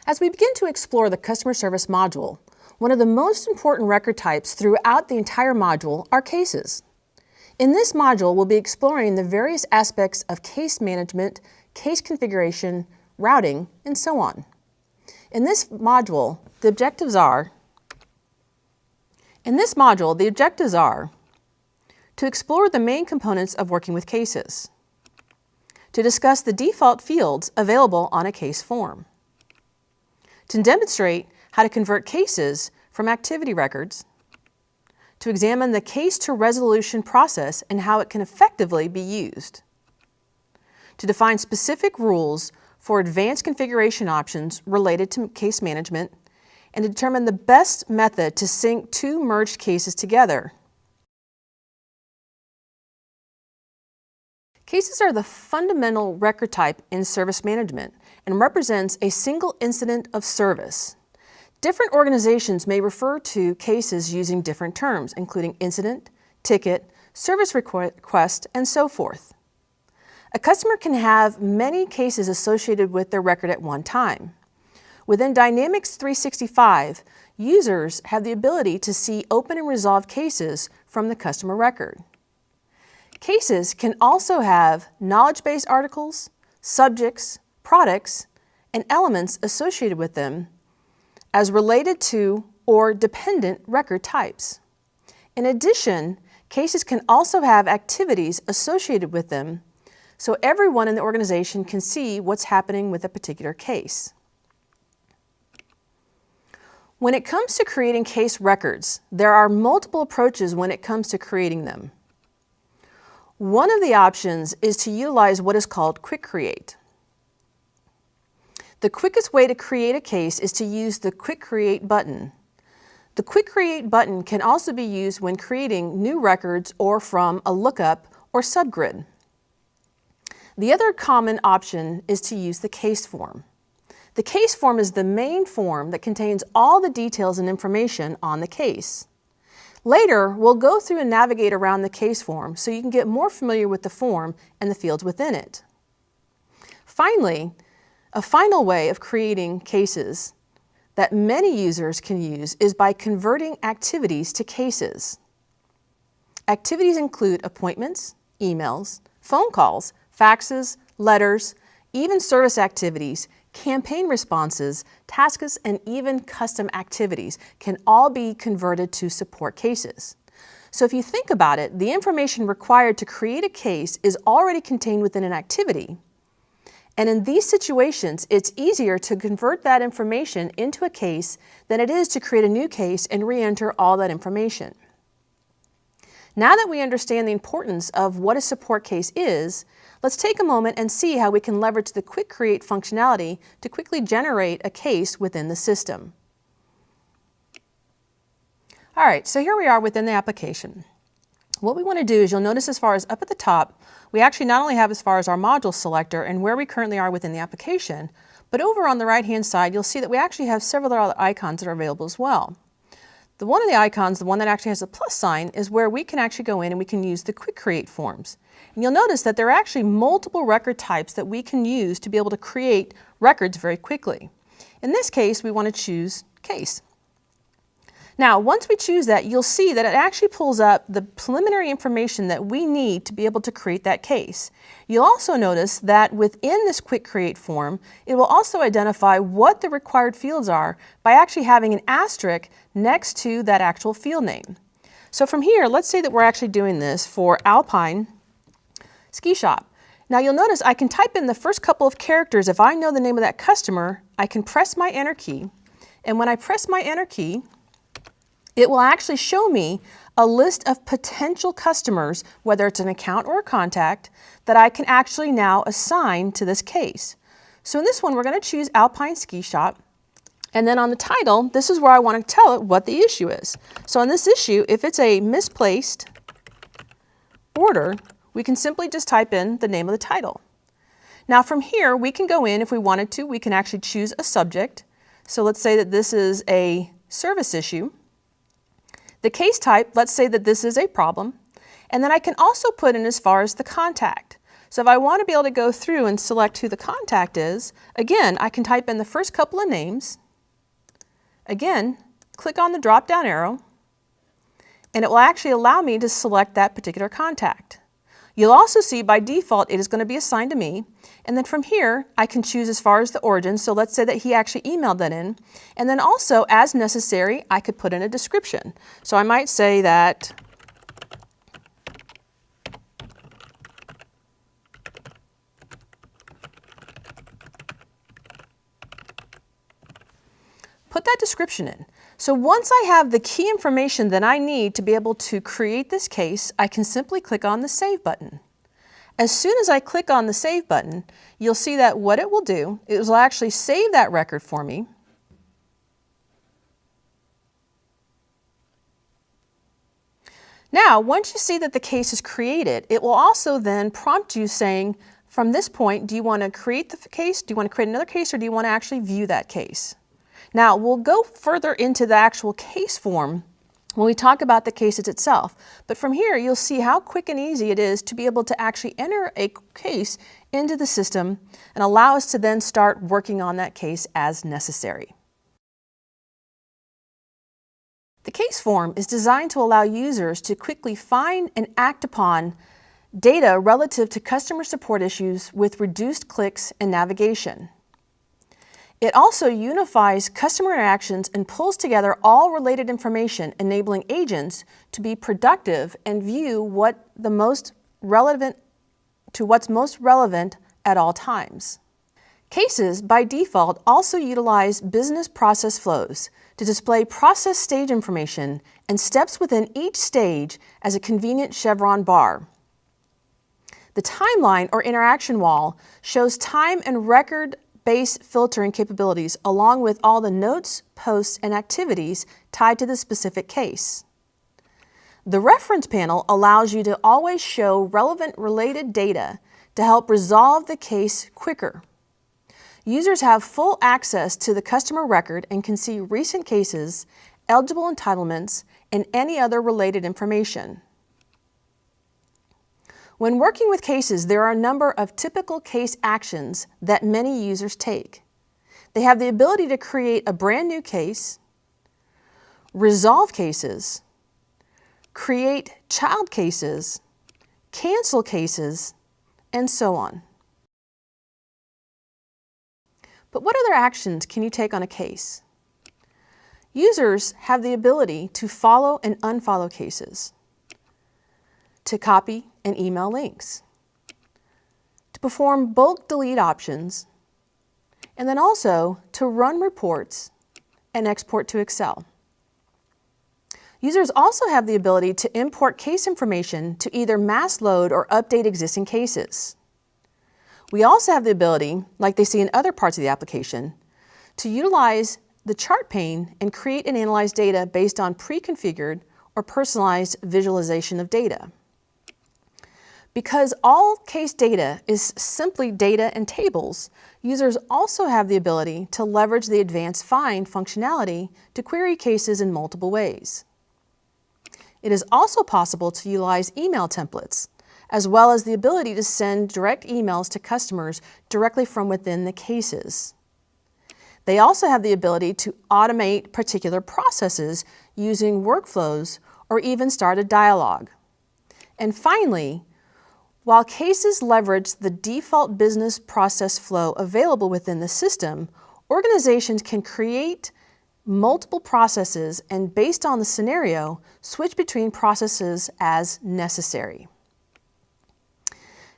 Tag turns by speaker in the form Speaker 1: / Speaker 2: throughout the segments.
Speaker 1: As we begin to explore the customer service module, one of the most important record types throughout the entire module are cases. In this module, we'll be exploring the various aspects of case management, case configuration, routing, and so on. In this module, the objectives are to explore the main components of working with cases, to discuss the default fields available on a case form, to demonstrate how to convert cases from activity records, to examine the case-to-resolution process and how it can effectively be used, to define specific rules for advanced configuration options related to case management, and to determine the best method to sync two merged cases together. Cases are the fundamental record type in service management and represents a single incident of service. Different organizations may refer to cases using different terms, including incident, ticket, service request, and so forth. A customer can have many cases associated with their record at one time. Within Dynamics 365, users have the ability to see open and resolved cases from the customer record. Cases can also have knowledge-based articles, subjects, products, and elements associated with them as related to or dependent record types. In addition, cases can also have activities associated with them, so everyone in the organization can see what's happening with a particular case. When it comes to creating case records, there are multiple approaches when it comes to creating them. One of the options is to utilize what is called Quick Create. The quickest way to create a case is to use the Quick Create button. The Quick Create button can also be used when creating new records or from a lookup or subgrid. The other common option is to use the case form. The case form is the main form that contains all the details and information on the case. Later, we'll go through and navigate around the case form so you can get more familiar with the form and the fields within it. Finally, a final way of creating cases that many users can use is by converting activities to cases. Activities include appointments, emails, phone calls, faxes, letters, even service activities, campaign responses, tasks, and even custom activities can all be converted to support cases. So if you think about it, the information required to create a case is already contained within an activity. And in these situations, it's easier to convert that information into a case than it is to create a new case and re-enter all that information. Now that we understand the importance of what a support case is, let's take a moment and see how we can leverage the Quick Create functionality to quickly generate a case within the system. All right, so here we are within the application. What we want to do is, you'll notice as far as up at the top, we actually not only have as far as our module selector and where we currently are within the application, but over on the right-hand side, you'll see that we actually have several other icons that are available as well. One of the icons, the one that actually has a plus sign, is where we can actually go in and we can use the Quick Create forms. And you'll notice that there are actually multiple record types that we can use to be able to create records very quickly. In this case, we want to choose case. Now, once we choose that, you'll see that it actually pulls up the preliminary information that we need to be able to create that case. You'll also notice that within this Quick Create form, it will also identify what the required fields are by actually having an asterisk next to that actual field name. So from here, let's say that we're actually doing this for Alpine Ski Shop. Now you'll notice I can type in the first couple of characters. If I know the name of that customer, I can press my Enter key. And when I press my Enter key, it will actually show me a list of potential customers, whether it's an account or a contact, that I can actually now assign to this case. So in this one, we're going to choose Alpine Ski Shop. And then on the title, this is where I want to tell it what the issue is. So on this issue, if it's a misplaced order, we can simply just type in the name of the title. Now from here, we can go in, if we wanted to, we can actually choose a subject. So let's say that this is a service issue. The case type, let's say that this is a problem. And then I can also put in as far as the contact. So if I want to be able to go through and select who the contact is, again, I can type in the first couple of names. Again, click on the drop-down arrow, and it will actually allow me to select that particular contact. You'll also see by default it is going to be assigned to me, and then from here I can choose as far as the origin, so let's say that he actually emailed that in, and then also as necessary I could put in a description. So I might say that put that description in. So once I have the key information that I need to be able to create this case, I can simply click on the Save button. As soon as I click on the Save button, you'll see that what it will do, it will actually save that record for me. Now, once you see that the case is created, it will also then prompt you saying, from this point, do you want to create the case, do you want to create another case, or do you want to actually view that case? Now, we'll go further into the actual case form when we talk about the cases itself, but from here you'll see how quick and easy it is to be able to actually enter a case into the system and allow us to then start working on that case as necessary. The case form is designed to allow users to quickly find and act upon data relative to customer support issues with reduced clicks and navigation. It also unifies customer interactions and pulls together all related information, enabling agents to be productive and view what's most relevant at all times. Cases, by default, also utilize business process flows to display process stage information and steps within each stage as a convenient chevron bar. The timeline or interaction wall shows time and record-based filtering capabilities along with all the notes, posts, and activities tied to the specific case. The reference panel allows you to always show relevant related data to help resolve the case quicker. Users have full access to the customer record and can see recent cases, eligible entitlements, and any other related information. When working with cases, there are a number of typical case actions that many users take. They have the ability to create a brand new case, resolve cases, create child cases, cancel cases, and so on. But what other actions can you take on a case? Users have the ability to follow and unfollow cases, to copy and email links, to perform bulk delete options, and then also to run reports and export to Excel. Users also have the ability to import case information to either mass load or update existing cases. We also have the ability, like they see in other parts of the application, to utilize the chart pane and create and analyze data based on pre-configured or personalized visualization of data. Because all case data is simply data and tables, users also have the ability to leverage the advanced find functionality to query cases in multiple ways. It is also possible to utilize email templates, as well as the ability to send direct emails to customers directly from within the cases. They also have the ability to automate particular processes using workflows or even start a dialogue. And finally, while cases leverage the default business process flow available within the system, organizations can create multiple processes and, based on the scenario, switch between processes as necessary.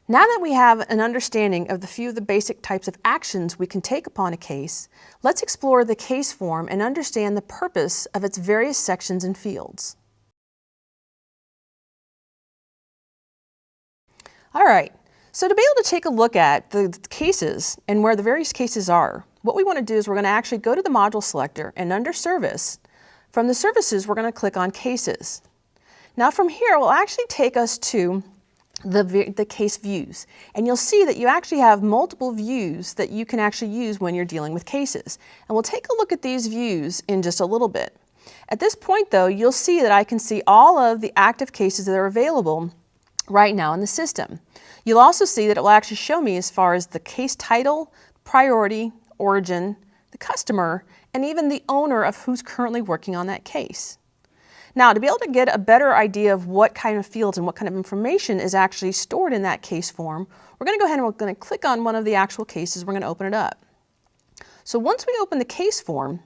Speaker 1: Now that we have an understanding of the few of the basic types of actions we can take upon a case, let's explore the case form and understand the purpose of its various sections and fields. All right, so to be able to take a look at the cases and where the various cases are, what we want to do is we're going to actually go to the module selector, and under Service, from the services we're going to click on Cases. Now from here it will actually take us to the case views, and you'll see that you actually have multiple views that you can actually use when you're dealing with cases. And we'll take a look at these views in just a little bit. At this point though, you'll see that I can see all of the active cases that are available right now in the system. You'll also see that it will actually show me as far as the case title, priority, origin, the customer, and even the owner of who's currently working on that case. Now, to be able to get a better idea of what kind of fields and what kind of information is actually stored in that case form, we're going to go ahead and we're going to click on one of the actual cases. We're going to open it up. So once we open the case form,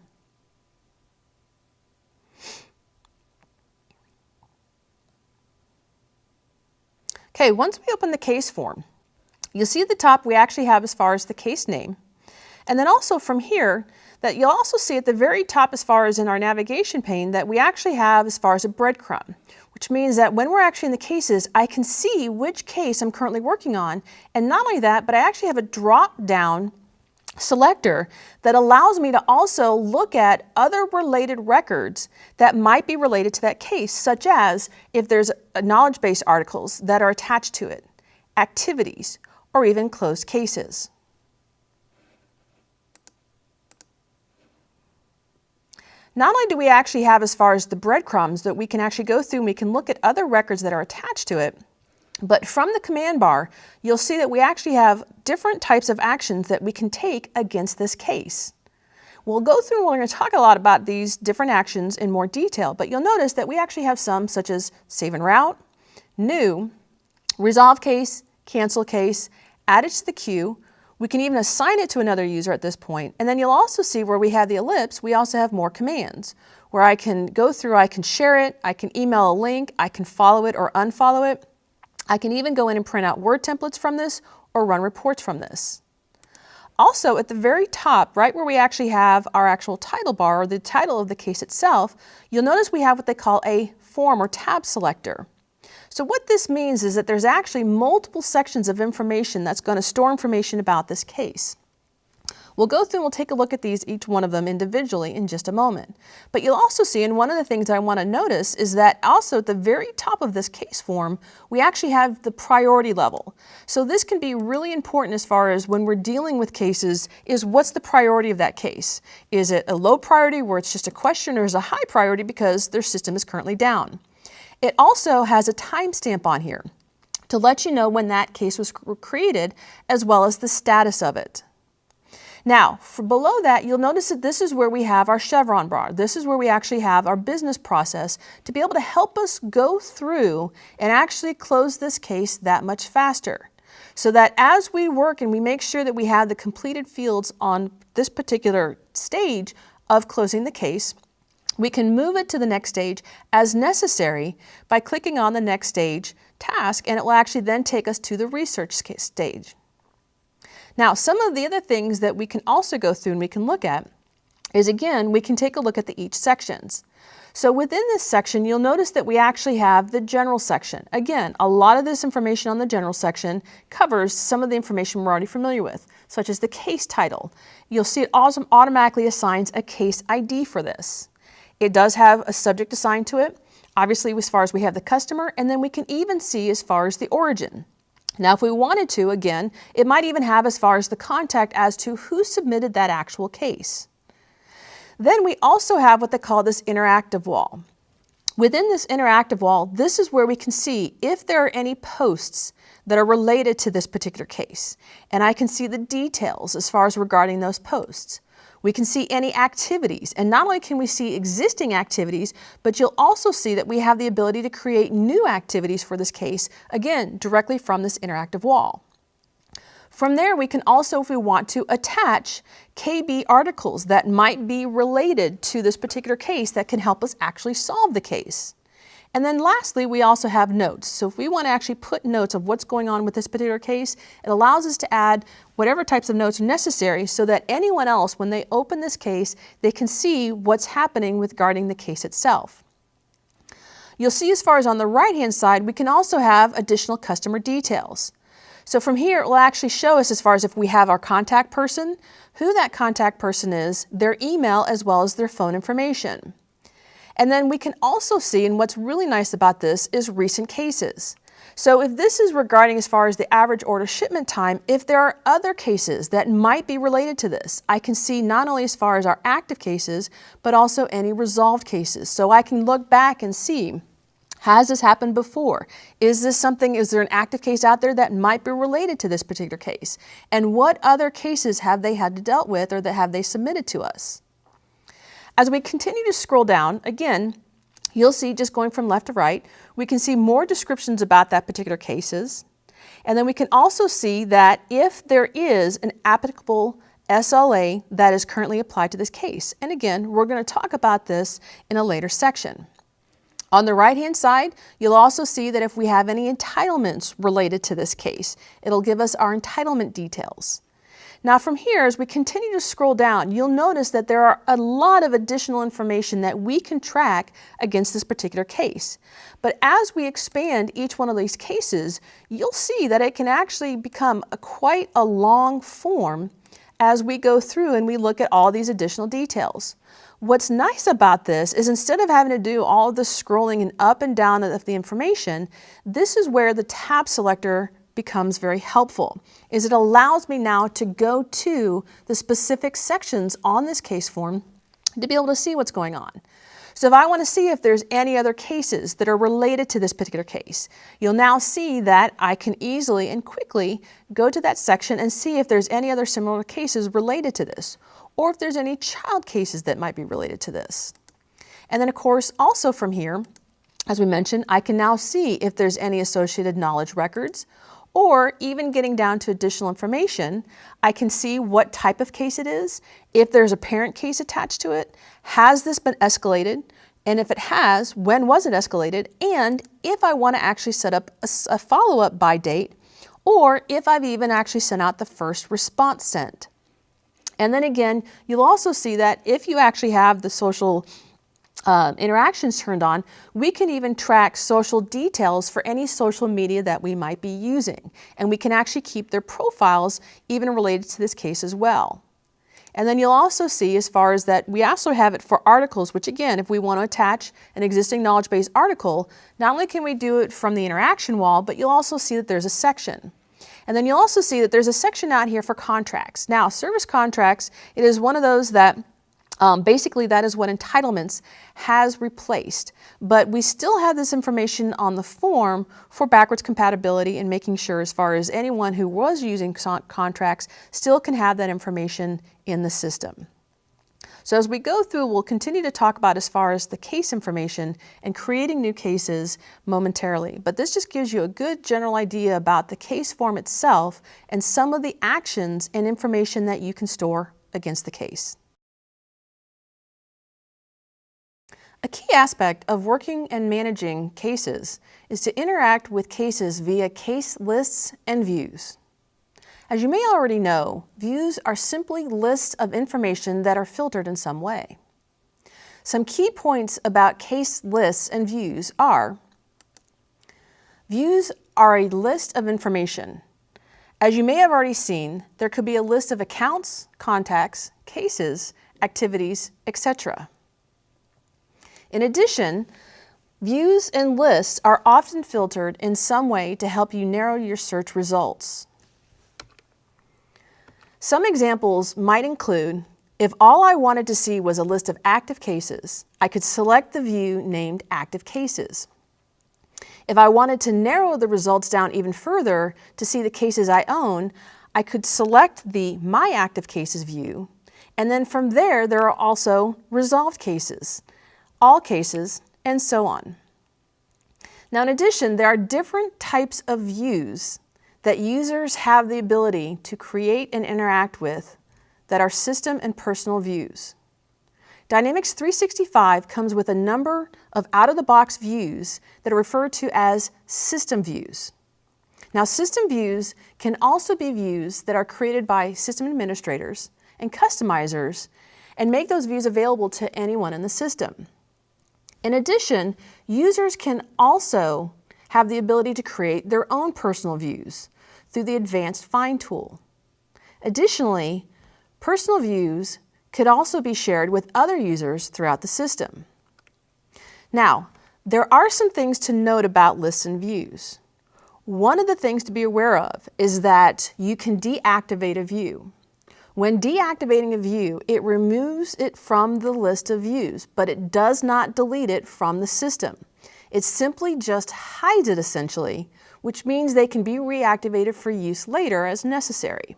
Speaker 1: once we open the case form, you'll see at the top we actually have as far as the case name. And then also from here, that you'll also see at the very top as far as in our navigation pane that we actually have as far as a breadcrumb, which means that when we're actually in the cases, I can see which case I'm currently working on. And not only that, but I actually have a drop-down selector that allows me to also look at other related records that might be related to that case, such as if there's knowledge base articles that are attached to it, activities, or even closed cases. Not only do we actually have as far as the breadcrumbs that we can actually go through and we can look at other records that are attached to it, but from the command bar, you'll see that we actually have different types of actions that we can take against this case. We'll go through and we're going to talk a lot about these different actions in more detail, but you'll notice that we actually have some such as save and route, new, resolve case, cancel case, add it to the queue. We can even assign it to another user at this point. And then you'll also see where we have the ellipse, we also have more commands where I can go through, I can share it, I can email a link, I can follow it or unfollow it. I can even go in and print out Word templates from this or run reports from this. Also at the very top, right where we actually have our actual title bar or the title of the case itself, you'll notice we have what they call a form or tab selector. So what this means is that there's actually multiple sections of information that's going to store information about this case. We'll go through and we'll take a look at these, each one of them individually in just a moment. But you'll also see, and one of the things I want to notice is that also at the very top of this case form, we actually have the priority level. So this can be really important as far as when we're dealing with cases is what's the priority of that case? Is it a low priority where it's just a question, or is it a high priority because their system is currently down? It also has a timestamp on here to let you know when that case was created as well as the status of it. Now, below that, you'll notice that this is where we have our chevron bar. This is where we actually have our business process to be able to help us go through and actually close this case that much faster. So that as we work and we make sure that we have the completed fields on this particular stage of closing the case, we can move it to the next stage as necessary by clicking on the next stage task, and it will actually then take us to the research stage. Now, some of the other things that we can also go through and we can look at is, again, we can take a look at the each sections. So within this section, you'll notice that we actually have the general section. Again, a lot of this information on the general section covers some of the information we're already familiar with, such as the case title. You'll see it also automatically assigns a case ID for this. It does have a subject assigned to it, obviously as far as we have the customer, and then we can even see as far as the origin. Now, if we wanted to, again, it might even have as far as the contact as to who submitted that actual case. Then we also have what they call this interactive wall. Within this interactive wall, this is where we can see if there are any posts that are related to this particular case. And I can see the details as far as regarding those posts. We can see any activities, and not only can we see existing activities, but you'll also see that we have the ability to create new activities for this case, again, directly from this interactive wall. From there, we can also, if we want to, attach KB articles that might be related to this particular case that can help us actually solve the case. And then lastly, we also have notes. So if we want to actually put notes of what's going on with this particular case, it allows us to add whatever types of notes are necessary so that anyone else, when they open this case, they can see what's happening regarding the case itself. You'll see as far as on the right-hand side, we can also have additional customer details. So from here, it will actually show us as far as if we have our contact person, who that contact person is, their email, as well as their phone information. And then we can also see, and what's really nice about this is recent cases. So if this is regarding as far as the average order shipment time, if there are other cases that might be related to this, I can see not only as far as our active cases, but also any resolved cases. So I can look back and see Has this happened before? Is there an active case out there that might be related to this particular case? And what other cases have they had to dealt with or that have they submitted to us? As we continue to scroll down, again, you'll see just going from left to right, we can see more descriptions about that particular cases. And then we can also see that if there is an applicable SLA that is currently applied to this case. And again, we're going to talk about this in a later section. On the right-hand side, you'll also see that if we have any entitlements related to this case, it'll give us our entitlement details. Now from here, as we continue to scroll down, you'll notice that there are a lot of additional information that we can track against this particular case. But as we expand each one of these cases, you'll see that it can actually become quite a long form as we go through and we look at all these additional details. What's nice about this is instead of having to do all of the scrolling and up and down of the information, this is where the tab selector becomes very helpful, is it allows me now to go to the specific sections on this case form to be able to see what's going on. So if I want to see if there's any other cases that are related to this particular case, you'll now see that I can easily and quickly go to that section and see if there's any other similar cases related to this, or if there's any child cases that might be related to this. And then of course, also from here, as we mentioned, I can now see if there's any associated knowledge records, or even getting down to additional information, I can see what type of case it is, if there's a parent case attached to it, has this been escalated, and if it has, when was it escalated, and if I want to actually set up a follow-up by date, or if I've even actually sent out the first response sent. And then again, you'll also see that if you actually have the social interactions turned on, we can even track social details for any social media that we might be using. And we can actually keep their profiles even related to this case as well. And then you'll also see as far as that we also have it for articles, which again, if we want to attach an existing knowledge base article, not only can we do it from the interaction wall, but you'll also see that there's a section. And then you'll also see that there's a section out here for contracts. Now, service contracts, it is one of those that basically, that is what entitlements has replaced. But we still have this information on the form for backwards compatibility and making sure as far as anyone who was using contracts still can have that information in the system. So as we go through, we'll continue to talk about as far as the case information and creating new cases momentarily. But this just gives you a good general idea about the case form itself and some of the actions and information that you can store against the case. A key aspect of working and managing cases is to interact with cases via case lists and views. As you may already know, views are simply lists of information that are filtered in some way. Some key points about case lists and views are: views are a list of information. As you may have already seen, there could be a list of accounts, contacts, cases, activities, etc. In addition, views and lists are often filtered in some way to help you narrow your search results. Some examples might include, if all I wanted to see was a list of active cases, I could select the view named Active Cases. If I wanted to narrow the results down even further to see the cases I own, I could select the My Active Cases view, and then from there are also resolved cases, all cases, and so on. Now in addition, there are different types of views that users have the ability to create and interact with that are system and personal views. Dynamics 365 comes with a number of out-of-the-box views that are referred to as system views. Now system views can also be views that are created by system administrators and customizers and make those views available to anyone in the system. In addition, users can also have the ability to create their own personal views through the Advanced Find tool. Additionally, personal views could also be shared with other users throughout the system. Now, there are some things to note about lists and views. One of the things to be aware of is that you can deactivate a view. When deactivating a view, it removes it from the list of views, but it does not delete it from the system. It simply just hides it essentially, which means they can be reactivated for use later as necessary.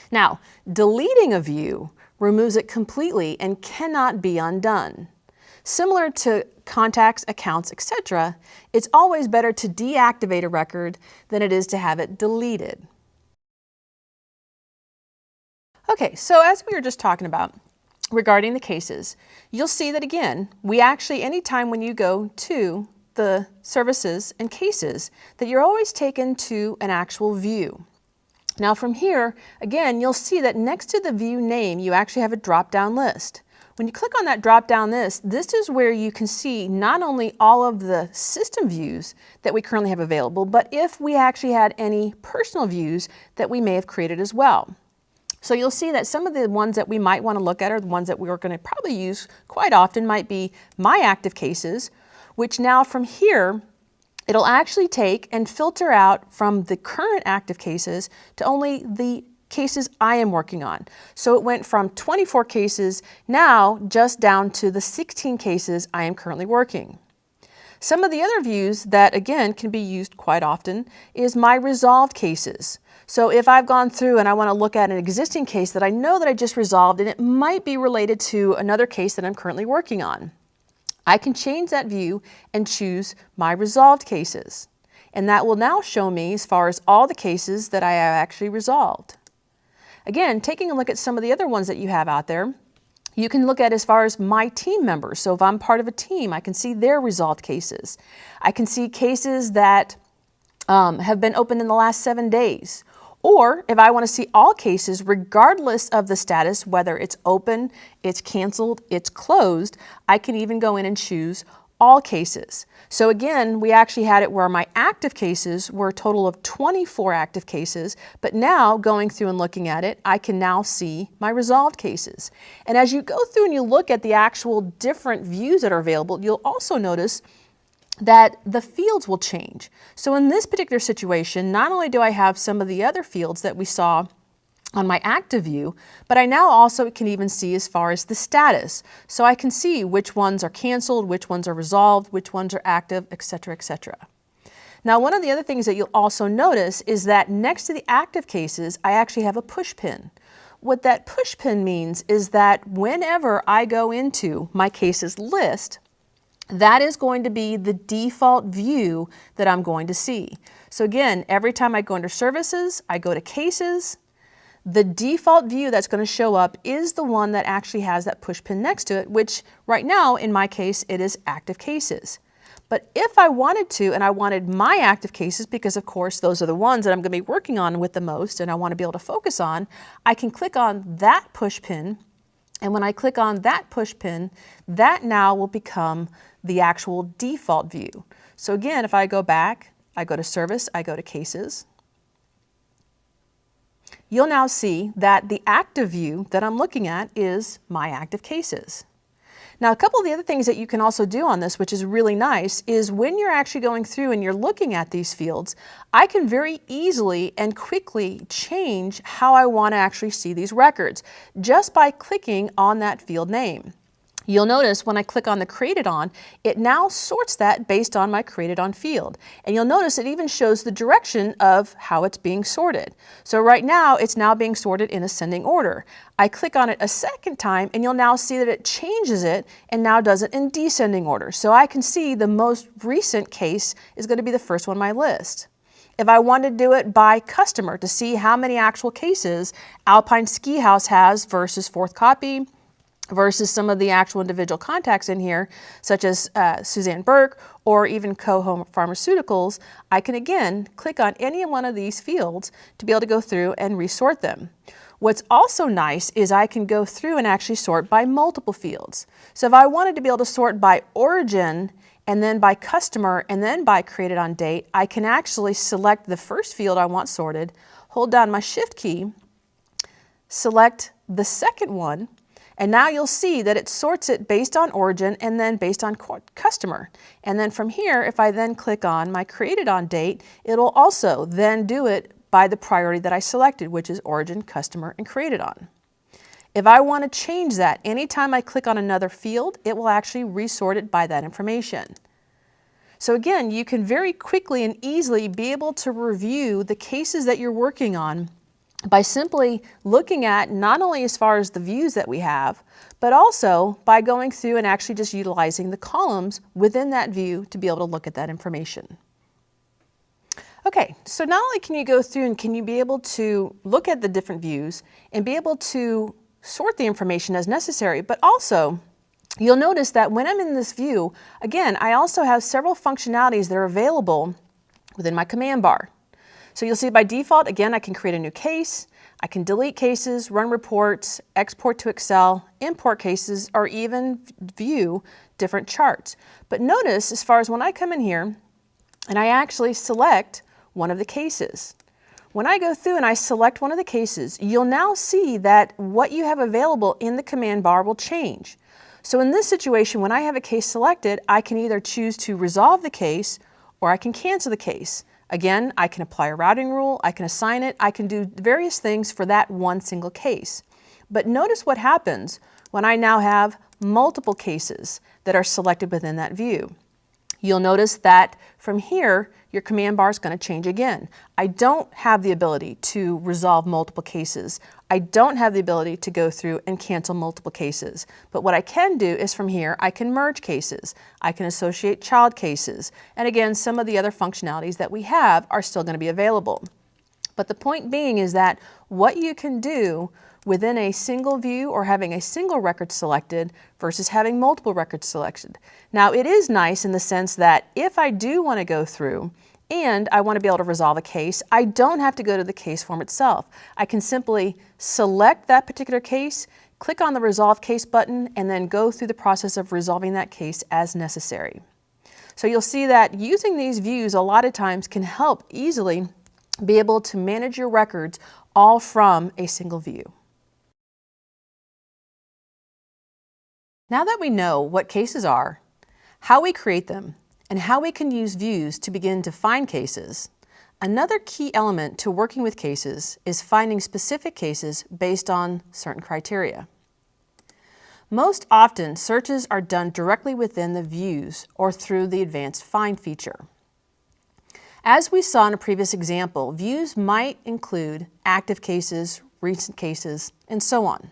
Speaker 1: Now, deleting a view removes it completely and cannot be undone. Similar to contacts, accounts, etc., it's always better to deactivate a record than it is to have it deleted. Okay, so as we were just talking about regarding the cases, you'll see that again, we actually, anytime when you go to the services and cases, that you're always taken to an actual view. Now from here, again, you'll see that next to the view name, you actually have a drop-down list. When you click on that drop-down list, this is where you can see not only all of the system views that we currently have available, but if we actually had any personal views that we may have created as well. So you'll see that some of the ones that we might want to look at, or the ones that we're going to probably use quite often, might be My Active Cases, which now from here, it'll actually take and filter out from the current active cases to only the cases I am working on. So it went from 24 cases now just down to the 16 cases I am currently working. Some of the other views that again can be used quite often is My Resolved Cases. So if I've gone through and I want to look at an existing case that I know that I just resolved and it might be related to another case that I'm currently working on, I can change that view and choose My Resolved Cases. And that will now show me as far as all the cases that I have actually resolved. Again, taking a look at some of the other ones that you have out there, you can look at as far as my team members. So if I'm part of a team, I can see their resolved cases. I can see cases that have been opened in the last 7 days. Or if I want to see all cases, regardless of the status, whether it's open, it's canceled, it's closed, I can even go in and choose all cases. So again, we actually had it where my active cases were a total of 24 active cases, but now going through and looking at it, I can now see my resolved cases. And as you go through and you look at the actual different views that are available, you'll also notice that the fields will change. So in this particular situation, not only do I have some of the other fields that we saw on my active view, but I now also can even see as far as the status. So I can see which ones are canceled, which ones are resolved, which ones are active, etc., etc. Now, one of the other things that you'll also notice is that next to the active cases, I actually have a push pin. What that push pin means is that whenever I go into my cases list, that is going to be the default view that I'm going to see. So again, every time I go under services, I go to cases, the default view that's going to show up is the one that actually has that push pin next to it, which right now, in my case, it is active cases. But if I wanted to, and I wanted my active cases, because of course those are the ones that I'm going to be working on with the most and I want to be able to focus on, I can click on that push pin. And when I click on that push pin, that now will become the actual default view. So again, if I go back, I go to service, I go to cases, you'll now see that the active view that I'm looking at is my active cases. Now, a couple of the other things that you can also do on this, which is really nice, is when you're actually going through and you're looking at these fields, I can very easily and quickly change how I want to actually see these records just by clicking on that field name. You'll notice when I click on the Created On, it now sorts that based on my Created On field. And you'll notice it even shows the direction of how it's being sorted. So right now, it's now being sorted in ascending order. I click on it a second time, and you'll now see that it changes it and now does it in descending order. So I can see the most recent case is going to be the first one on my list. If I want to do it by customer to see how many actual cases Alpine Ski House has versus Fourth Copy, versus some of the actual individual contacts in here, such as Suzanne Burke or even Co-Home Pharmaceuticals, I can again click on any one of these fields to be able to go through and resort them. What's also nice is I can go through and actually sort by multiple fields. So if I wanted to be able to sort by origin and then by customer and then by created on date, I can actually select the first field I want sorted, hold down my shift key, select the second one, and now you'll see that it sorts it based on origin and then based on customer. And then from here, if I then click on my created on date, it'll also then do it by the priority that I selected, which is origin, customer, and created on. If I want to change that, anytime I click on another field, it will actually resort it by that information. So again, you can very quickly and easily be able to review the cases that you're working on by simply looking at not only as far as the views that we have, but also by going through and actually just utilizing the columns within that view to be able to look at that information. Okay, so not only can you go through and can you be able to look at the different views and be able to sort the information as necessary, but also you'll notice that when I'm in this view, again, I also have several functionalities that are available within my command bar. So you'll see by default, again, I can create a new case, I can delete cases, run reports, export to Excel, import cases, or even view different charts. But notice, as far as when I come in here and I actually select one of the cases, when I go through and I select one of the cases, you'll now see that what you have available in the command bar will change. So in this situation, when I have a case selected, I can either choose to resolve the case or I can cancel the case. Again, I can apply a routing rule, I can assign it, I can do various things for that one single case. But notice what happens when I now have multiple cases that are selected within that view. You'll notice that from here, your command bar is going to change again. I don't have the ability to resolve multiple cases. I don't have the ability to go through and cancel multiple cases. But what I can do is from here, I can merge cases. I can associate child cases. And again, some of the other functionalities that we have are still going to be available. But the point being is that what you can do within a single view or having a single record selected versus having multiple records selected. Now it is nice in the sense that if I do want to go through and I want to be able to resolve a case, I don't have to go to the case form itself. I can simply select that particular case, click on the Resolve Case button, and then go through the process of resolving that case as necessary. So you'll see that using these views a lot of times can help easily be able to manage your records all from a single view. Now that we know what cases are, how we create them, and how we can use views to begin to find cases, another key element to working with cases is finding specific cases based on certain criteria. Most often, searches are done directly within the views or through the advanced find feature. As we saw in a previous example, views might include active cases, recent cases, and so on.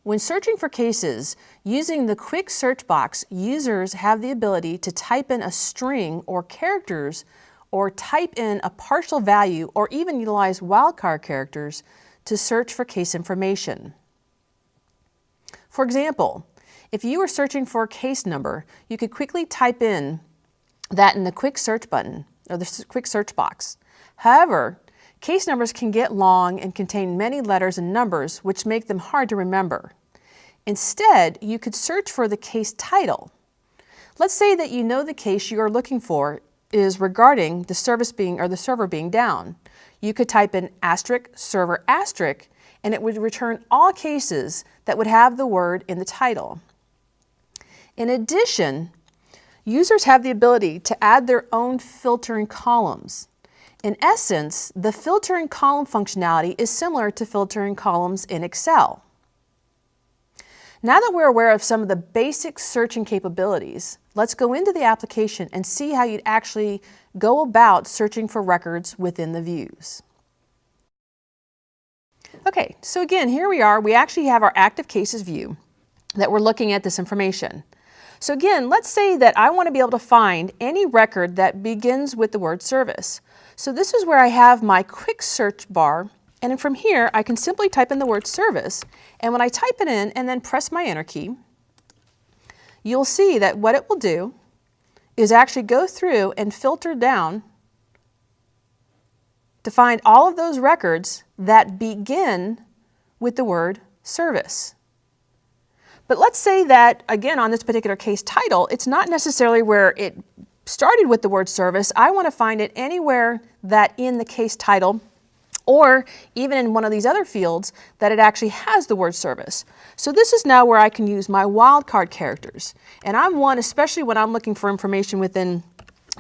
Speaker 1: When searching for cases, using the quick search box, users have the ability to type in a string or characters or type in a partial value or even utilize wildcard characters to search for case information. For example, if you were searching for a case number, you could quickly type in that in the quick search button or the quick search box. However, case numbers can get long and contain many letters and numbers, which make them hard to remember. Instead, you could search for the case title. Let's say that you know the case you are looking for is regarding the service being or the server being down. You could type in asterisk server asterisk and it would return all cases that would have the word in the title. In addition, users have the ability to add their own filtering columns. In essence, the filtering column functionality is similar to filtering columns in Excel. Now that we're aware of some of the basic searching capabilities, let's go into the application and see how you'd actually go about searching for records within the views. Okay, so again, here we are. We actually have our active cases view that we're looking at this information. So again, let's say that I want to be able to find any record that begins with the word service. So this is where I have my quick search bar, and then from here I can simply type in the word service, and when I type it in and then press my enter key, you'll see that what it will do is actually go through and filter down to find all of those records that begin with the word service. But let's say that, again, on this particular case title, it's not necessarily where it started with the word service. I want to find it anywhere that in the case title or even in one of these other fields that it actually has the word service. So this is now where I can use my wildcard characters. And I'm one, especially when I'm looking for information within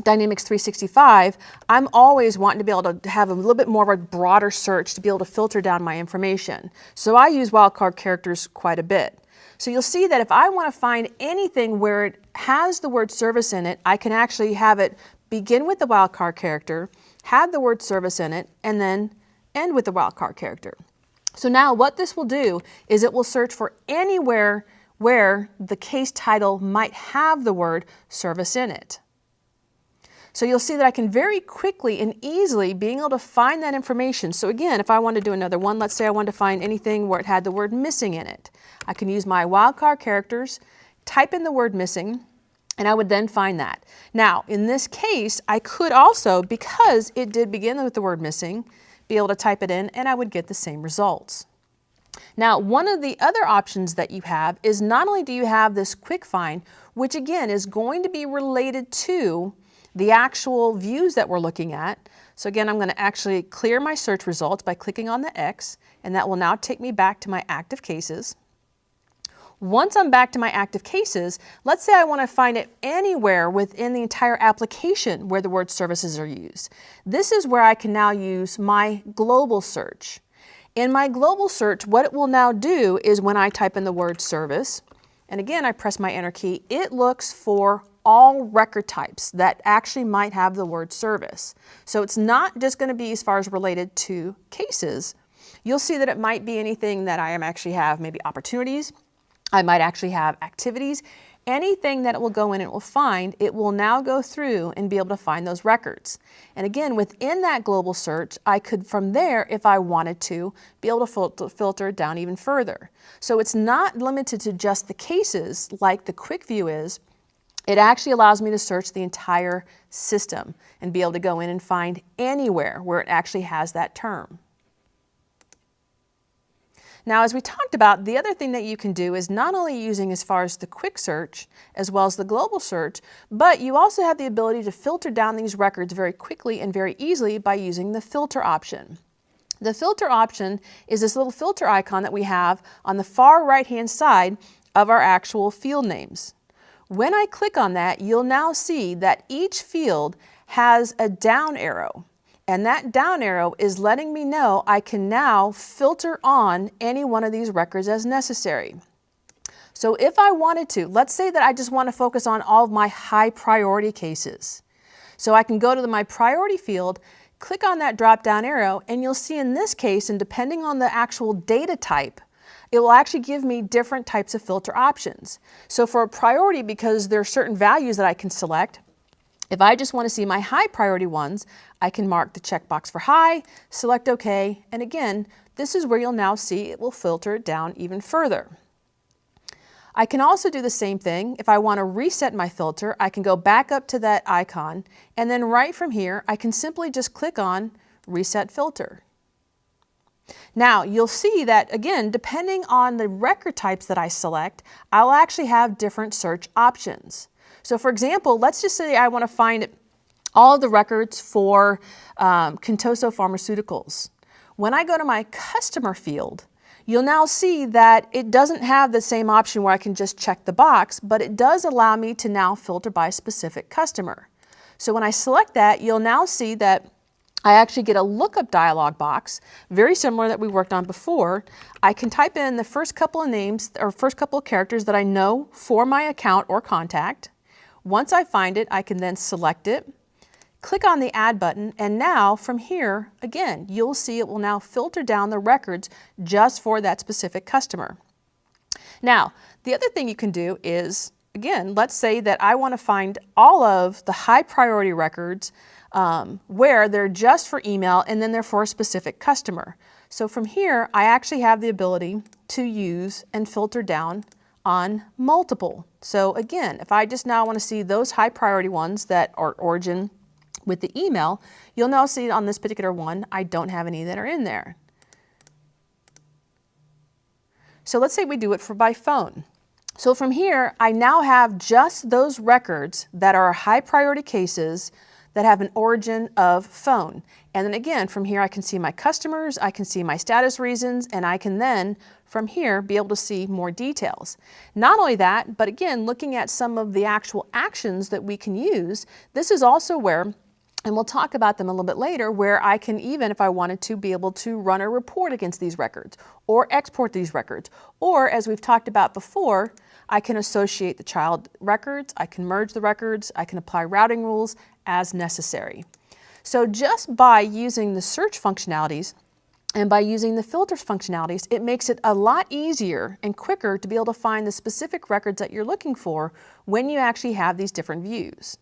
Speaker 1: Dynamics 365, I'm always wanting to be able to have a little bit more of a broader search to be able to filter down my information. So I use wildcard characters quite a bit. So you'll see that if I want to find anything where it has the word service in it, I can actually have it begin with the wildcard character, have the word service in it, and then end with the wildcard character. So now what this will do is it will search for anywhere where the case title might have the word service in it. So you'll see that I can very quickly and easily being able to find that information. So again, if I want to do another one, let's say I wanted to find anything where it had the word missing in it. I can use my wildcard characters, type in the word missing, and I would then find that. Now, in this case, I could also, because it did begin with the word missing, be able to type it in and I would get the same results. Now, one of the other options that you have is not only do you have this quick find, which again is going to be related to the actual views that we're looking at. So again, I'm going to actually clear my search results by clicking on the X, and that will now take me back to my active cases. Once I'm back to my active cases, let's say I want to find it anywhere within the entire application where the word services are used. This is where I can now use my global search. In my global search, what it will now do is when I type in the word service, and again I press my enter key, it looks for all record types that actually might have the word service. So it's not just going to be as far as related to cases. You'll see that it might be anything that I actually have, maybe opportunities. I might actually have activities. Anything that it will go in and it will find, it will now go through and be able to find those records. And again, within that global search, I could from there, if I wanted to, be able to filter it down even further. So it's not limited to just the cases like the quick view is. It actually allows me to search the entire system and be able to go in and find anywhere where it actually has that term. Now, as we talked about, the other thing that you can do is not only using as far as the quick search as well as the global search, but you also have the ability to filter down these records very quickly and very easily by using the filter option. The filter option is this little filter icon that we have on the far right-hand side of our actual field names. When I click on that, you'll now see that each field has a down arrow. And that down arrow is letting me know I can now filter on any one of these records as necessary. So if I wanted to, let's say that I just want to focus on all of my high priority cases. So I can go to my priority field, click on that drop down arrow, and you'll see in this case, and depending on the actual data type, it will actually give me different types of filter options. So for a priority, because there are certain values that I can select, if I just want to see my high priority ones, I can mark the checkbox for high, select OK, and again, this is where you'll now see it will filter it down even further. I can also do the same thing. If I want to reset my filter, I can go back up to that icon, and then right from here, I can simply just click on Reset Filter. Now, you'll see that, again, depending on the record types that I select, I'll actually have different search options. So for example, let's just say I want to find all of the records for Contoso Pharmaceuticals. When I go to my customer field, you'll now see that it doesn't have the same option where I can just check the box, but it does allow me to now filter by specific customer. So when I select that, you'll now see that I actually get a lookup dialog box, very similar that we worked on before. I can type in the first couple of names or first couple of characters that I know for my account or contact. Once I find it, I can then select it, click on the Add button, and now from here, again, you'll see it will now filter down the records just for that specific customer. Now, the other thing you can do is, again, let's say that I want to find all of the high priority records where they're just for email and then they're for a specific customer. So from here, I actually have the ability to use and filter down on multiple. So again, if I just now want to see those high priority ones that are origin with the email, you'll now see on this particular one, I don't have any that are in there. So let's say we do it by phone. So from here, I now have just those records that are high priority cases that have an origin of phone. And then again, from here I can see my customers, I can see my status reasons, and I can then, from here, be able to see more details. Not only that, but again, looking at some of the actual actions that we can use, this is also where And we'll talk about them a little bit later, where I can even, if I wanted to, be able to run a report against these records or export these records. Or, as we've talked about before, I can associate the child records, I can merge the records, I can apply routing rules as necessary. So just by using the search functionalities and by using the filters functionalities, it makes it a lot easier and quicker to be able to find the specific records that you're looking for when you actually have these different views.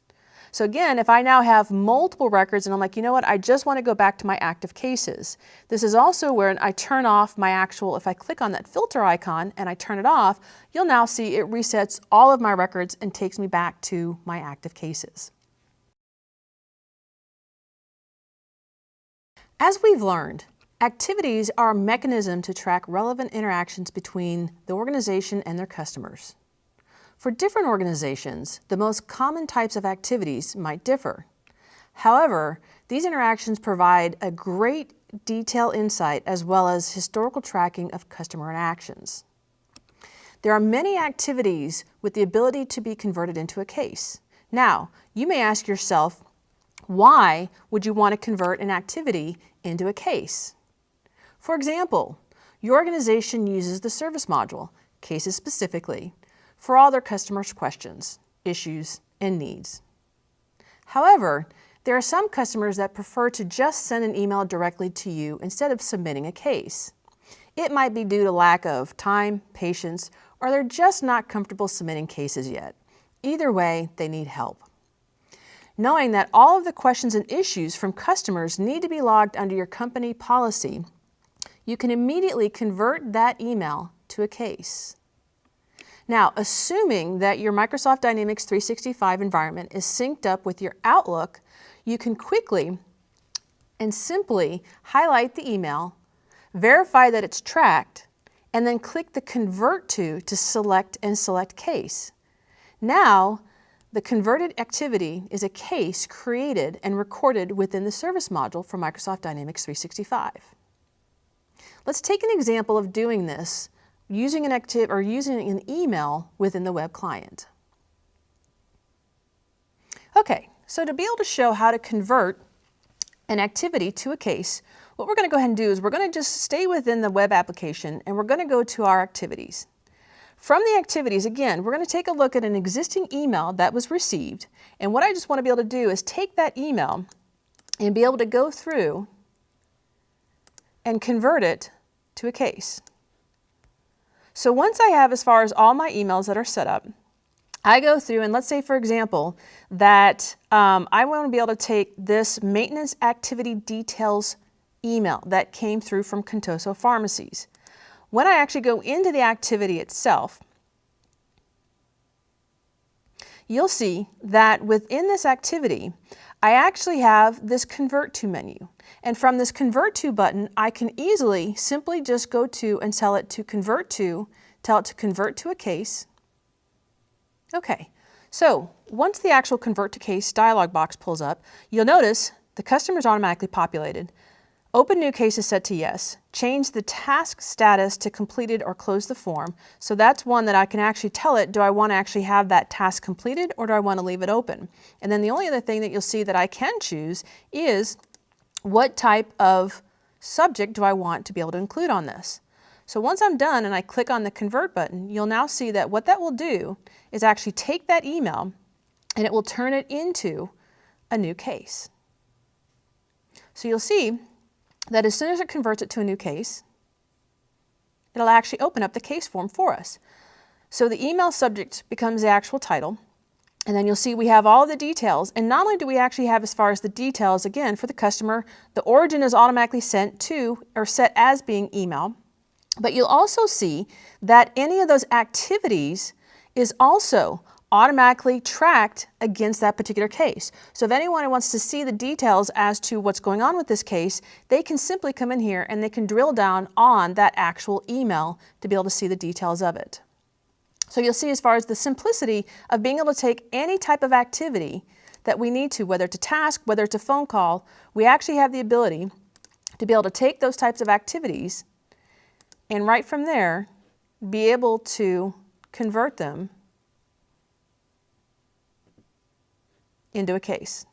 Speaker 1: So again, if I now have multiple records and I'm like, you know what, I just want to go back to my active cases. This is also where I turn off my actual, if I click on that filter icon and I turn it off, you'll now see it resets all of my records and takes me back to my active cases. As we've learned, activities are a mechanism to track relevant interactions between the organization and their customers. For different organizations, the most common types of activities might differ. However, these interactions provide a great detail insight as well as historical tracking of customer interactions. There are many activities with the ability to be converted into a case. Now, you may ask yourself, why would you want to convert an activity into a case? For example, your organization uses the service module, cases specifically, for all their customers' questions, issues, and needs. However, there are some customers that prefer to just send an email directly to you instead of submitting a case. It might be due to lack of time, patience, or they're just not comfortable submitting cases yet. Either way, they need help. Knowing that all of the questions and issues from customers need to be logged under your company policy, you can immediately convert that email to a case. Now, assuming that your Microsoft Dynamics 365 environment is synced up with your Outlook, you can quickly and simply highlight the email, verify that it's tracked, and then click the Convert to select and select case. Now, the converted activity is a case created and recorded within the service module for Microsoft Dynamics 365. Let's take an example of doing this using an email within the web client. Okay, so to be able to show how to convert an activity to a case, what we're going to go ahead and do is we're going to just stay within the web application and we're going to go to our activities. From the activities, again, we're going to take a look at an existing email that was received, and what I just want to be able to do is take that email and be able to go through and convert it to a case. So once I have as far as all my emails that are set up, I go through and let's say, for example, that I want to be able to take this maintenance activity details email that came through from Contoso Pharmacies. When I actually go into the activity itself, you'll see that within this activity, I actually have this Convert To menu. And from this Convert To button, I can easily simply just go to and tell it to convert to a case. Okay, so once the actual Convert to Case dialog box pulls up, you'll notice the customer is automatically populated. Open New Case is set to yes. Change the task status to completed or close the form. So that's one that I can actually tell it, do I want to actually have that task completed or do I want to leave it open? And then the only other thing that you'll see that I can choose is what type of subject do I want to be able to include on this. So once I'm done and I click on the Convert button, you'll now see that what that will do is actually take that email and it will turn it into a new case. So you'll see that as soon as it converts it to a new case, it'll actually open up the case form for us. So the email subject becomes the actual title, and then you'll see we have all the details, and not only do we actually have as far as the details, again, for the customer, the origin is automatically sent to or set as being email, but you'll also see that any of those activities is also automatically tracked against that particular case. So if anyone wants to see the details as to what's going on with this case, they can simply come in here and they can drill down on that actual email to be able to see the details of it. So you'll see as far as the simplicity of being able to take any type of activity that we need to, whether it's a task, whether it's a phone call, we actually have the ability to be able to take those types of activities and right from there be able to convert them into a case.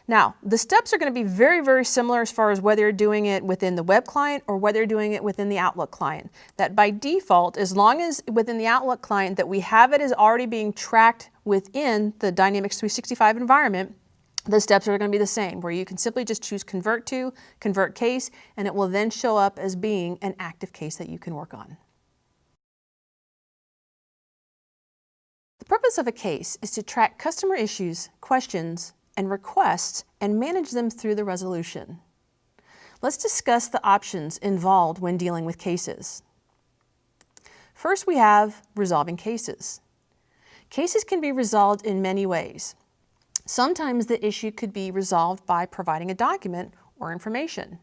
Speaker 1: Now, the steps are going to be very, very similar as far as whether you're doing it within the web client or whether you're doing it within the Outlook client. That by default, as long as within the Outlook client that we have it as already being tracked within the Dynamics 365 environment, the steps are going to be the same, where you can simply just choose Convert to, Convert Case, and it will then show up as being an active case that you can work on. The purpose of a case is to track customer issues, questions, and requests and manage them through the resolution. Let's discuss the options involved when dealing with cases. First, we have resolving cases. Cases can be resolved in many ways. Sometimes the issue could be resolved by providing a document or information.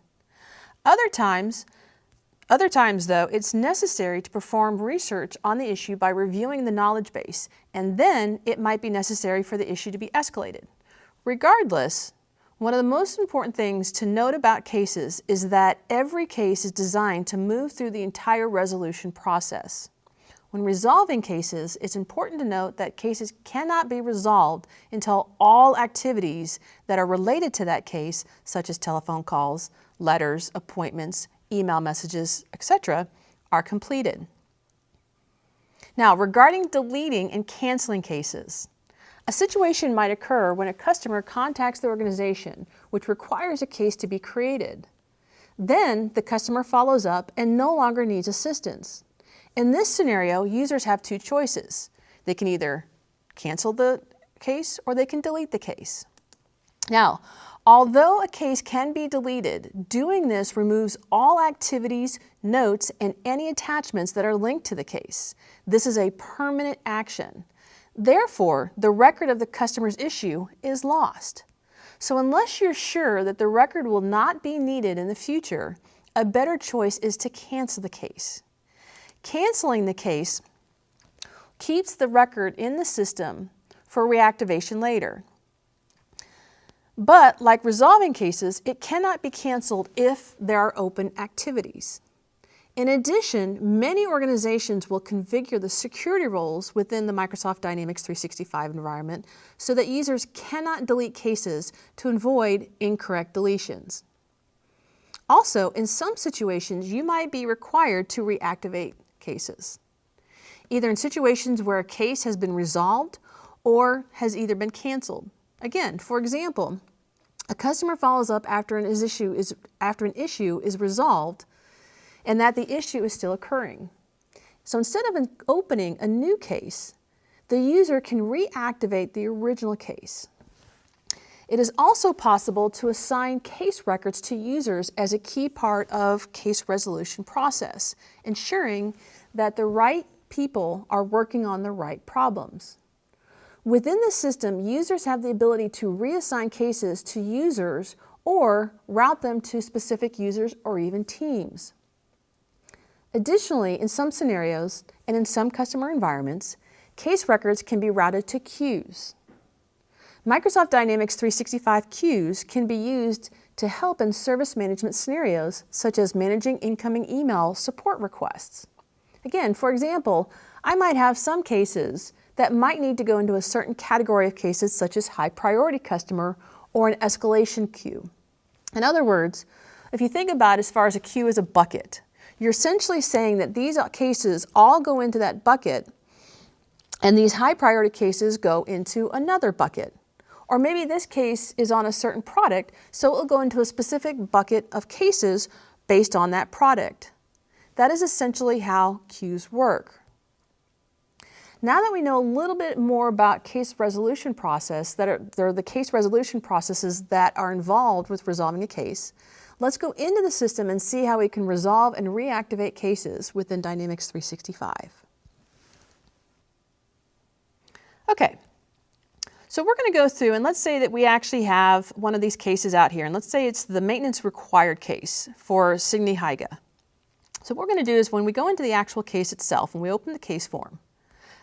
Speaker 1: Other times though, it's necessary to perform research on the issue by reviewing the knowledge base, and then it might be necessary for the issue to be escalated. Regardless, one of the most important things to note about cases is that every case is designed to move through the entire resolution process. When resolving cases, it's important to note that cases cannot be resolved until all activities that are related to that case, such as telephone calls, letters, appointments, email messages, etc., are completed. Now, regarding deleting and canceling cases, a situation might occur when a customer contacts the organization, which requires a case to be created. Then the customer follows up and no longer needs assistance. In this scenario, users have two choices. They can either cancel the case or they can delete the case. Now, although a case can be deleted, doing this removes all activities, notes, and any attachments that are linked to the case. This is a permanent action. Therefore, the record of the customer's issue is lost. So unless you're sure that the record will not be needed in the future, a better choice is to cancel the case. Canceling the case keeps the record in the system for reactivation later. But like resolving cases, it cannot be canceled if there are open activities. In addition, many organizations will configure the security roles within the Microsoft Dynamics 365 environment so that users cannot delete cases to avoid incorrect deletions. Also, in some situations, you might be required to reactivate cases, either in situations where a case has been resolved or has either been canceled. Again, for example, a customer follows up after an issue is resolved and that the issue is still occurring. So instead of opening a new case, the user can reactivate the original case. It is also possible to assign case records to users as a key part of case resolution process, ensuring that the right people are working on the right problems. Within the system, users have the ability to reassign cases to users or route them to specific users or even teams. Additionally, in some scenarios and in some customer environments, case records can be routed to queues. Microsoft Dynamics 365 queues can be used to help in service management scenarios, such as managing incoming email support requests. Again, for example, I might have some cases that might need to go into a certain category of cases, such as high priority customer or an escalation queue. In other words, if you think about it as far as a queue as a bucket, you're essentially saying that these cases all go into that bucket and these high priority cases go into another bucket. Or maybe this case is on a certain product, so it will go into a specific bucket of cases based on that product. That is essentially how queues work. Now that we know a little bit more about case resolution process, there are the case resolution processes that are involved with resolving a case, let's go into the system and see how we can resolve and reactivate cases within Dynamics 365. Okay, so we're going to go through and let's say that we actually have one of these cases out here, and let's say it's the maintenance required case for Signy Hyga. So what we're going to do is when we go into the actual case itself and we open the case form,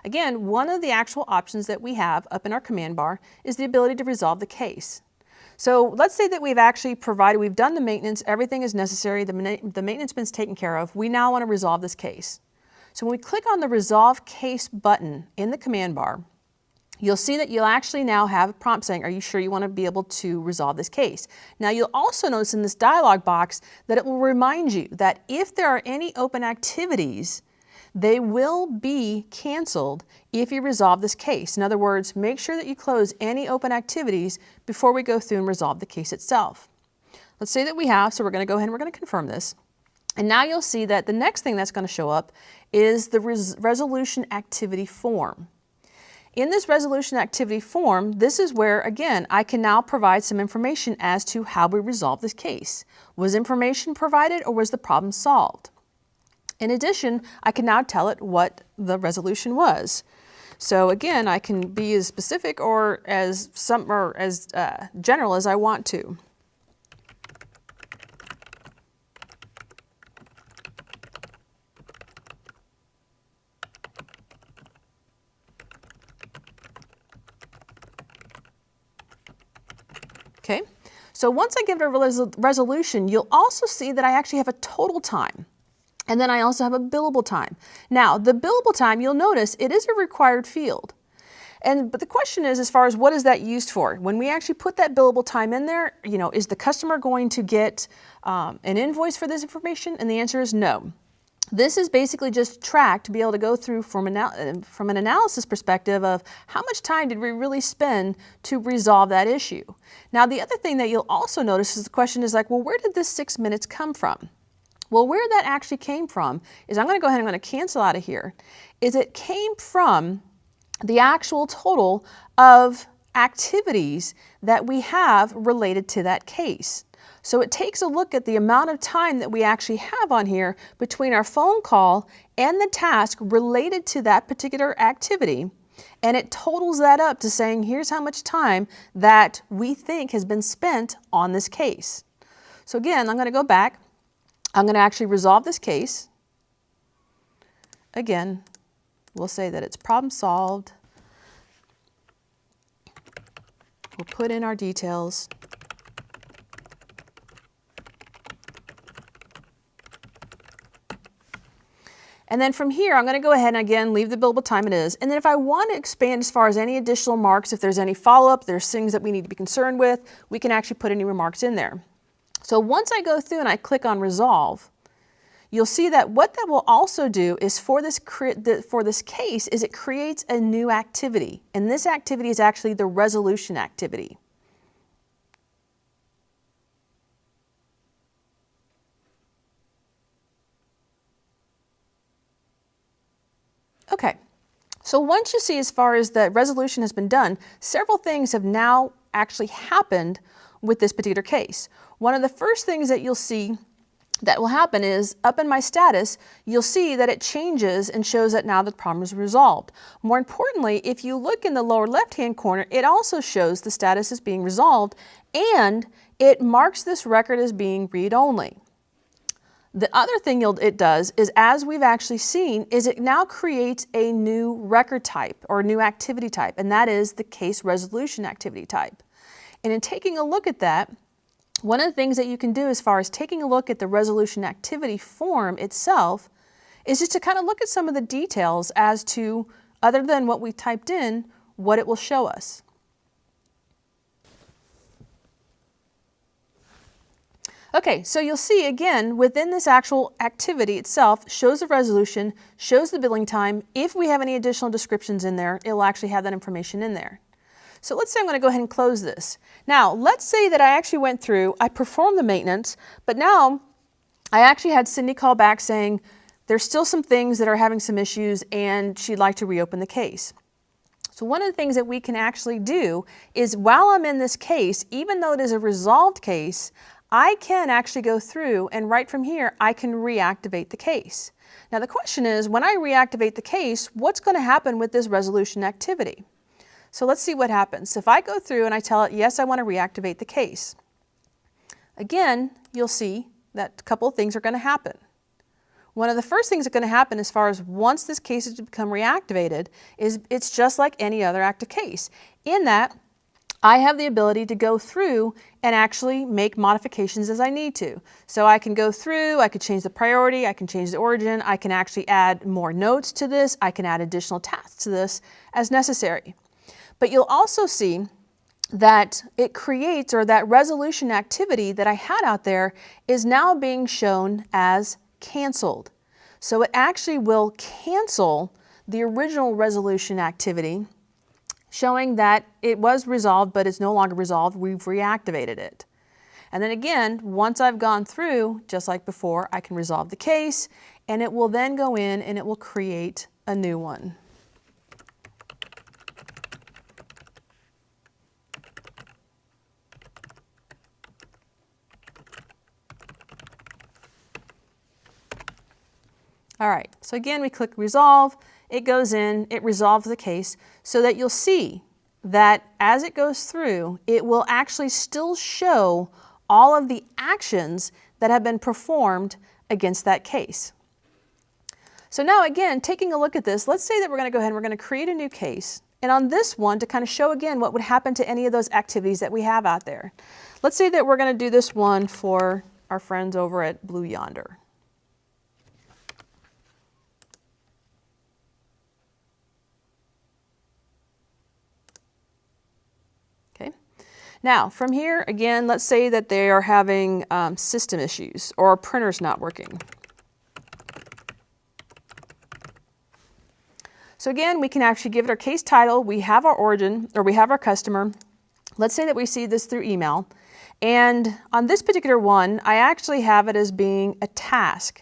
Speaker 1: again, one of the actual options that we have up in our command bar is the ability to resolve the case. So let's say that we've done the maintenance, everything is necessary, the maintenance bin's taken care of, we now want to resolve this case. So when we click on the Resolve Case button in the command bar, you'll see that you'll actually now have a prompt saying, are you sure you want to be able to resolve this case? Now you'll also notice in this dialog box that it will remind you that if there are any open activities, they will be canceled if you resolve this case. In other words, make sure that you close any open activities before we go through and resolve the case itself. Let's say that we have, so we're going to go ahead and we're going to confirm this. And now you'll see that the next thing that's going to show up is the resolution activity form. In this resolution activity form, this is where, again, I can now provide some information as to how we resolve this case. Was information provided or was the problem solved? In addition, I can now tell it what the resolution was. So again, I can be as specific or as general as I want to. Okay, so once I give it a resolution, you'll also see that I actually have a total time. And then I also have a billable time. Now, the billable time, you'll notice it is a required field. But the question is, as far as what is that used for? When we actually put that billable time in there, is the customer going to get an invoice for this information? And the answer is no. This is basically just tracked to be able to go through from an analysis perspective of how much time did we really spend to resolve that issue. Now, the other thing that you'll also notice is the question is like, well, where did this 6 minutes come from? Well, where that actually came from is, I'm going to go ahead and I'm going to cancel out of here, is it came from the actual total of activities that we have related to that case. So it takes a look at the amount of time that we actually have on here between our phone call and the task related to that particular activity, and it totals that up to saying, here's how much time that we think has been spent on this case. So again, I'm going to go back. I'm going to actually resolve this case. Again, we'll say that it's problem solved. We'll put in our details. And then from here, I'm going to go ahead and again leave the billable time it is. And then if I want to expand as far as any additional marks, if there's any follow-up, there's things that we need to be concerned with, we can actually put any remarks in there. So once I go through and I click on resolve, you'll see that what that will also do is for this case is it creates a new activity. And this activity is actually the resolution activity. Okay, so once you see as far as the resolution has been done, several things have now actually happened with this particular case. One of the first things that you'll see that will happen is up in my status, you'll see that it changes and shows that now the problem is resolved. More importantly, if you look in the lower left-hand corner, it also shows the status is being resolved and it marks this record as being read-only. The other thing it does is, as we've actually seen, is it now creates a new record type or new activity type, and that is the case resolution activity type. And in taking a look at that, one of the things that you can do as far as taking a look at the resolution activity form itself is just to kind of look at some of the details as to, other than what we typed in, what it will show us. Okay, so you'll see again within this actual activity itself shows the resolution, shows the billing time. If we have any additional descriptions in there, it will actually have that information in there. So let's say I'm going to go ahead and close this. Now, let's say that I actually went through, I performed the maintenance, but now I actually had Cindy call back saying there's still some things that are having some issues and she'd like to reopen the case. So one of the things that we can actually do is, while I'm in this case, even though it is a resolved case, I can actually go through and right from here, I can reactivate the case. Now the question is, when I reactivate the case, what's going to happen with this resolution activity? So let's see what happens. So if I go through and I tell it, yes, I want to reactivate the case. Again, you'll see that a couple of things are going to happen. One of the first things that's going to happen as far as once this case has become reactivated is it's just like any other active case, in that I have the ability to go through and actually make modifications as I need to. So I can go through, I could change the priority, I can change the origin, I can actually add more notes to this, I can add additional tasks to this as necessary. But you'll also see that it creates, or that resolution activity that I had out there is now being shown as canceled. So it actually will cancel the original resolution activity, showing that it was resolved, but it's no longer resolved. We've reactivated it. And then again, once I've gone through, just like before, I can resolve the case, and it will then go in and it will create a new one. All right, so again, we click resolve, it goes in, it resolves the case, so that you'll see that as it goes through, it will actually still show all of the actions that have been performed against that case. So now again, taking a look at this, let's say that we're going to go ahead and we're going to create a new case. And on this one, to kind of show again what would happen to any of those activities that we have out there. Let's say that we're going to do this one for our friends over at Blue Yonder. Okay. Now, from here, again, let's say that they are having system issues or a printer's not working. So again, we can actually give it our case title. We have our origin, or we have our customer. Let's say that we see this through email. And on this particular one, I actually have it as being a task.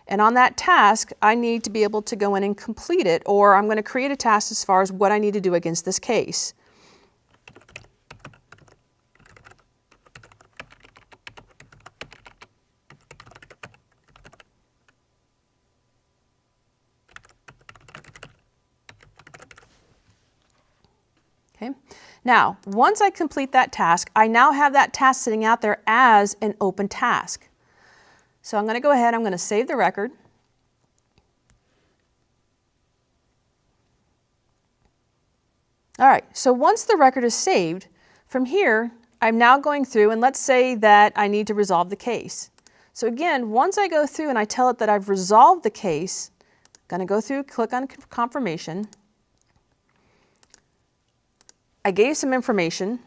Speaker 1: And on that task, I need to be able to go in and complete it, or I'm going to create a task as far as what I need to do against this case. Okay. Now, once I complete that task, I now have that task sitting out there as an open task. So I'm going to go ahead, I'm going to save the record. All right, so once the record is saved, from here, I'm now going through, and let's say that I need to resolve the case. So again, once I go through and I tell it that I've resolved the case, I'm going to go through, click on confirmation. I gave some information.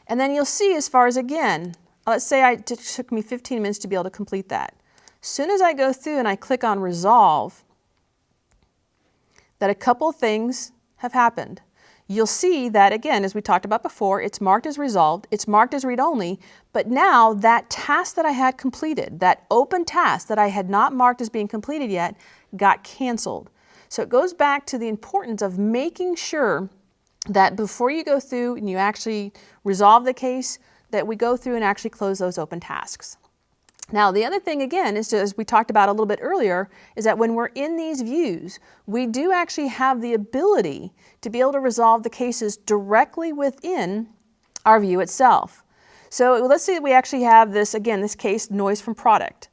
Speaker 1: And then you'll see as far as, again, let's say it took me 15 minutes to be able to complete that. As soon as I go through and I click on resolve, that a couple things have happened. You'll see that, again, as we talked about before, it's marked as resolved, it's marked as read-only, but now that task that I had completed, that open task that I had not marked as being completed yet, got canceled. So it goes back to the importance of making sure that before you go through and you actually resolve the case, that we go through and actually close those open tasks. Now, the other thing, again, is, as we talked about a little bit earlier, is that when we're in these views, we do actually have the ability to be able to resolve the cases directly within our view itself. So let's say that we actually have this, again, this case, noise from product.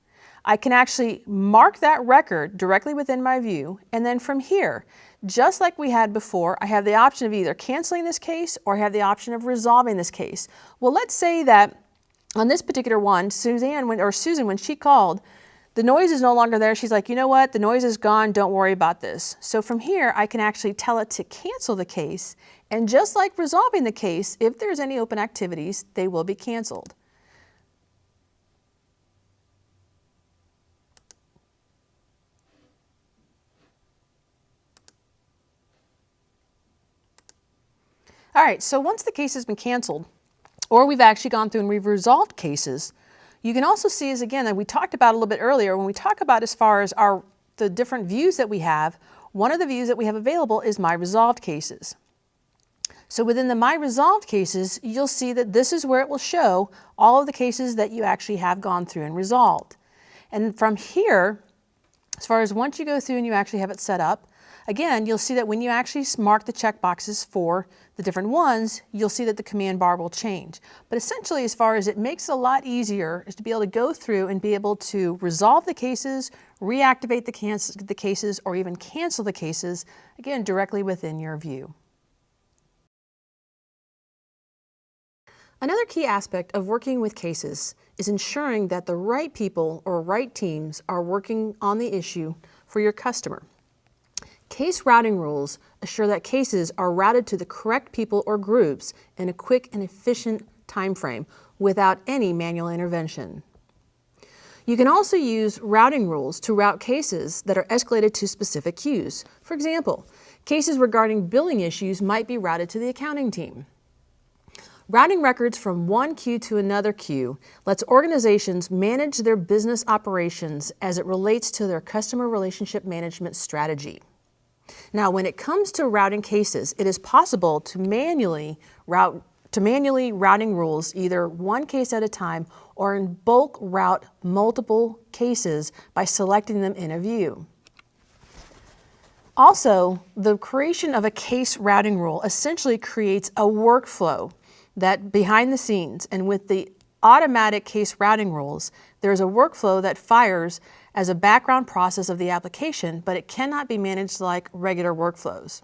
Speaker 1: I can actually mark that record directly within my view, and then from here, just like we had before, I have the option of either canceling this case or I have the option of resolving this case. Well, let's say that on this particular one, Susan, when she called, the noise is no longer there. She's like, you know what? The noise is gone. Don't worry about this. So from here, I can actually tell it to cancel the case. And just like resolving the case, if there's any open activities, they will be canceled. All right, so once the case has been canceled, or we've actually gone through and we've resolved cases, you can also see, as again, that we talked about a little bit earlier, when we talk about as far as the different views that we have, one of the views that we have available is My Resolved Cases. So within the My Resolved Cases, you'll see that this is where it will show all of the cases that you actually have gone through and resolved. And from here, as far as once you go through and you actually have it set up, again, you'll see that when you actually mark the checkboxes for the different ones, you'll see that the command bar will change. But essentially, as far as it makes it a lot easier, is to be able to go through and be able to resolve the cases, reactivate the cases, or even cancel the cases, again, directly within your view. Another key aspect of working with cases is ensuring that the right people or right teams are working on the issue for your customer. Case routing rules assure that cases are routed to the correct people or groups in a quick and efficient time frame without any manual intervention. You can also use routing rules to route cases that are escalated to specific queues. For example, cases regarding billing issues might be routed to the accounting team. Routing records from one queue to another queue lets organizations manage their business operations as it relates to their customer relationship management strategy. Now, when it comes to routing cases, it is possible to manually routing rules either one case at a time or in bulk route multiple cases by selecting them in a view. Also, the creation of a case routing rule essentially creates a workflow that behind the scenes, and with the automatic case routing rules, there's a workflow that fires as a background process of the application, but it cannot be managed like regular workflows.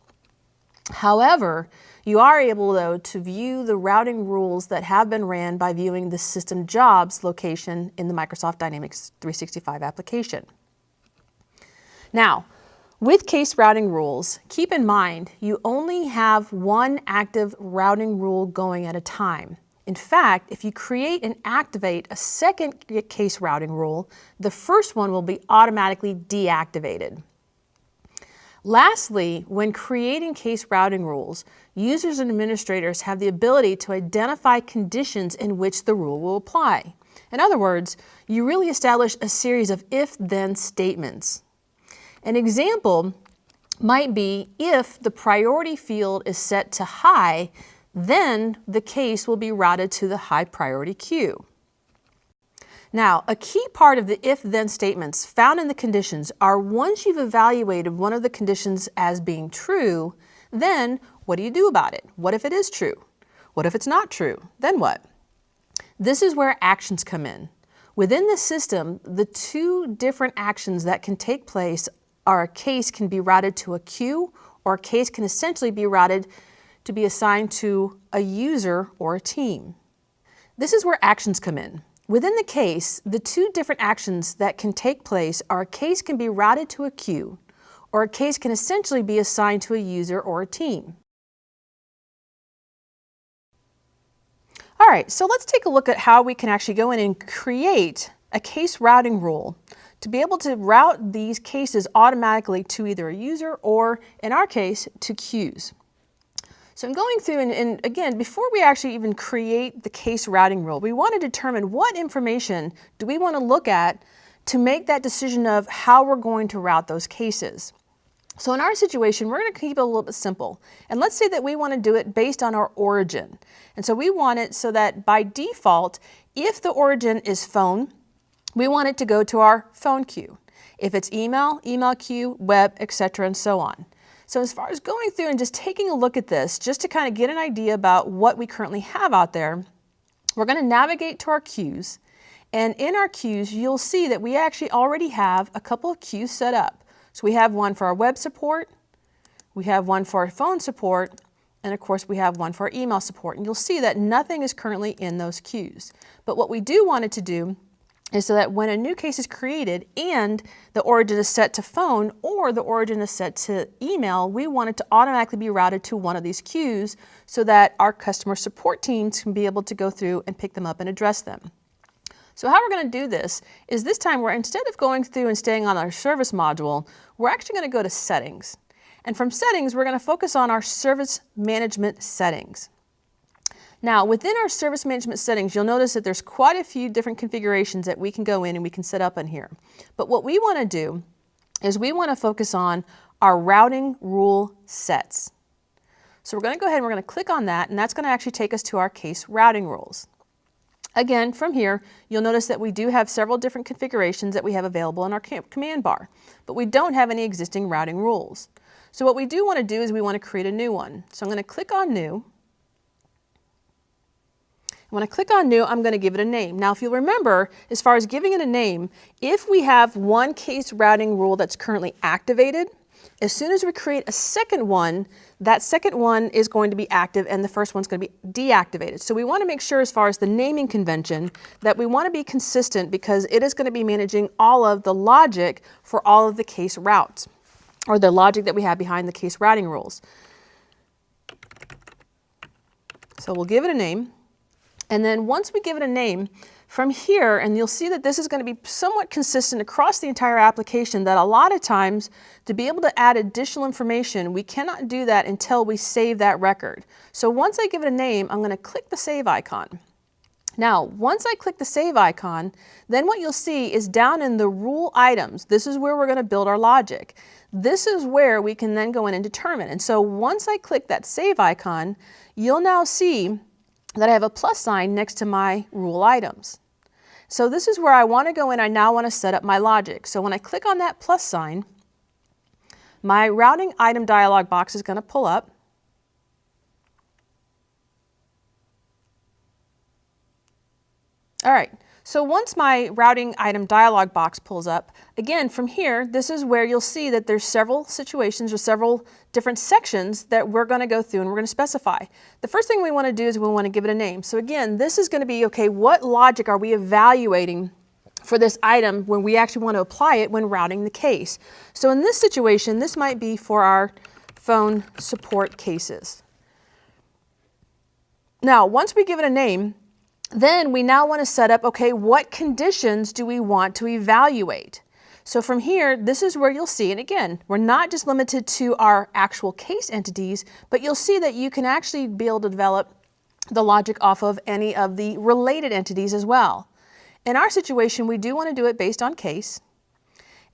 Speaker 1: However, you are able, though, to view the routing rules that have been ran by viewing the system jobs location in the Microsoft Dynamics 365 application. Now, with case routing rules, keep in mind you only have one active routing rule going at a time. In fact, if you create and activate a second case routing rule, the first one will be automatically deactivated. Lastly, when creating case routing rules, users and administrators have the ability to identify conditions in which the rule will apply. In other words, you really establish a series of if-then statements. An example might be if the priority field is set to high, then the case will be routed to the high priority queue. Now, a key part of the if-then statements found in the conditions are once you've evaluated one of the conditions as being true, then what do you do about it? What if it is true? What if it's not true? Then what? This is where actions come in. Within the system, the two different actions that can take place are a case can be routed to a queue, or a case can essentially be routed to be assigned to a user or a team. This is where actions come in. Within the case, the two different actions that can take place are a case can be routed to a queue, or a case can essentially be assigned to a user or a team. All right, so let's take a look at how we can actually go in and create a case routing rule to be able to route these cases automatically to either a user or, in our case, to queues. So in going through, and again, before we actually even create the case routing rule, we want to determine what information do we want to look at to make that decision of how we're going to route those cases. So in our situation, we're going to keep it a little bit simple. And let's say that we want to do it based on our origin. And so we want it so that by default, if the origin is phone, we want it to go to our phone queue. If it's email, email queue, web, etc., and so on. So as far as going through and just taking a look at this, just to kind of get an idea about what we currently have out there, we're going to navigate to our queues. And in our queues, you'll see that we actually already have a couple of queues set up. So we have one for our web support, we have one for our phone support, and of course we have one for our email support. And you'll see that nothing is currently in those queues. But what we do want it to do is so that when a new case is created and the origin is set to phone or the origin is set to email, we want it to automatically be routed to one of these queues so that our customer support teams can be able to go through and pick them up and address them. So how we're going to do this is this time instead of going through and staying on our service module, we're actually going to go to settings. And from settings, we're going to focus on our service management settings. Now, within our service management settings, you'll notice that there's quite a few different configurations that we can go in and we can set up in here. But what we want to do is we want to focus on our routing rule sets. So we're going to go ahead and we're going to click on that, and that's going to actually take us to our case routing rules. Again, from here, you'll notice that we do have several different configurations that we have available in our command bar, but we don't have any existing routing rules. So what we do want to do is we want to create a new one. So I'm going to click on New. When I click on New, I'm going to give it a name. Now, if you'll remember, as far as giving it a name, if we have one case routing rule that's currently activated, as soon as we create a second one, that second one is going to be active and the first one's going to be deactivated. So we want to make sure as far as the naming convention that we want to be consistent because it is going to be managing all of the logic for all of the case routes or the logic that we have behind the case routing rules. So we'll give it a name. And then once we give it a name, from here, and you'll see that this is going to be somewhat consistent across the entire application, that a lot of times to be able to add additional information, we cannot do that until we save that record. So once I give it a name, I'm going to click the save icon. Now, once I click the save icon, then what you'll see is down in the rule items, this is where we're going to build our logic. This is where we can then go in and determine. And so once I click that save icon, you'll now see that I have a plus sign next to my rule items. So this is where I want to go in. I now want to set up my logic. So when I click on that plus sign, my routing item dialog box is going to pull up. All right, so once my routing item dialog box pulls up, again from here, this is where you'll see that there's several situations or several different sections that we're going to go through and we're going to specify. The first thing we want to do is we want to give it a name. So again, this is going to be, okay, what logic are we evaluating for this item when we actually want to apply it when routing the case? So in this situation, this might be for our phone support cases. Now, once we give it a name, then we now want to set up, okay, what conditions do we want to evaluate? So from here, this is where you'll see, and again, we're not just limited to our actual case entities, but you'll see that you can actually be able to develop the logic off of any of the related entities as well. In our situation, we do want to do it based on case.